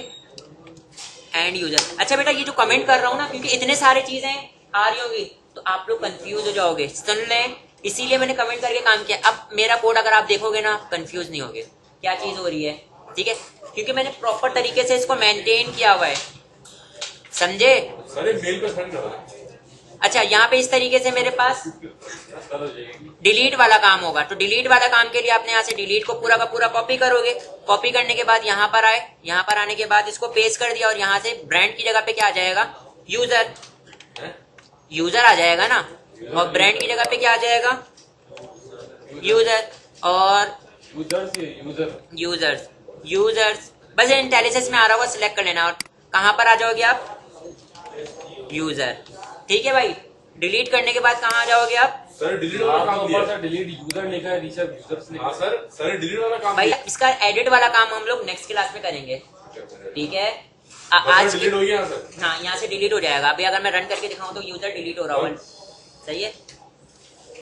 एंड यूजर। अच्छा बेटा, ये जो कमेंट कर रहा हूँ ना, क्योंकि इतने सारे चीजें आ रही होंगी तो आप लोग कंफ्यूज हो जाओगे, सुन लें, इसीलिए मैंने कमेंट करके काम किया। अब मेरा कोड अगर आप देखोगे ना, कंफ्यूज नहीं होगे क्या चीज हो रही है, ठीक है, क्योंकि मैंने प्रॉपर तरीके से इसको मेंटेन किया हुआ है, समझे। सर ये मेल पे सेंड कर रहे हैं। अच्छा, यहाँ पे इस तरीके से मेरे पास डिलीट वाला काम होगा, तो डिलीट वाला काम के लिए आपने यहाँ से डिलीट को पूरा का पूरा कॉपी करोगे। कॉपी करने के बाद यहाँ पर आए, यहाँ पर आने के बाद इसको पेस्ट कर दिया और यहाँ से ब्रांड की जगह पे क्या आ जाएगा, यूजर आ जाएगा ना, और ब्रांड की जगह पे क्या आ जाएगा, यूजर। और यूजर्स बस इंटेलिजेंस में आ रहा होगा, सिलेक्ट कर लेना और कहाँ पर आ जाओगे आप, यूजर। ठीक है भाई, डिलीट करने के बाद कहाँ आ जाओगे आप, सर डिलीट वाला काम दिया। डिलीट यूजर लिखा है, रीसेट यूजर्स लिखा हाँ सर डिलीट वाला काम भाई दिया। इसका एडिट वाला काम हम लोग नेक्स्ट क्लास में करेंगे, ठीक है। आज आज डिलीट हो गया सर। हाँ, यहाँ से डिलीट हो जाएगा। अभी अगर मैं रन करके दिखाऊं तो यूजर डिलीट हो रहा होगा, सही है।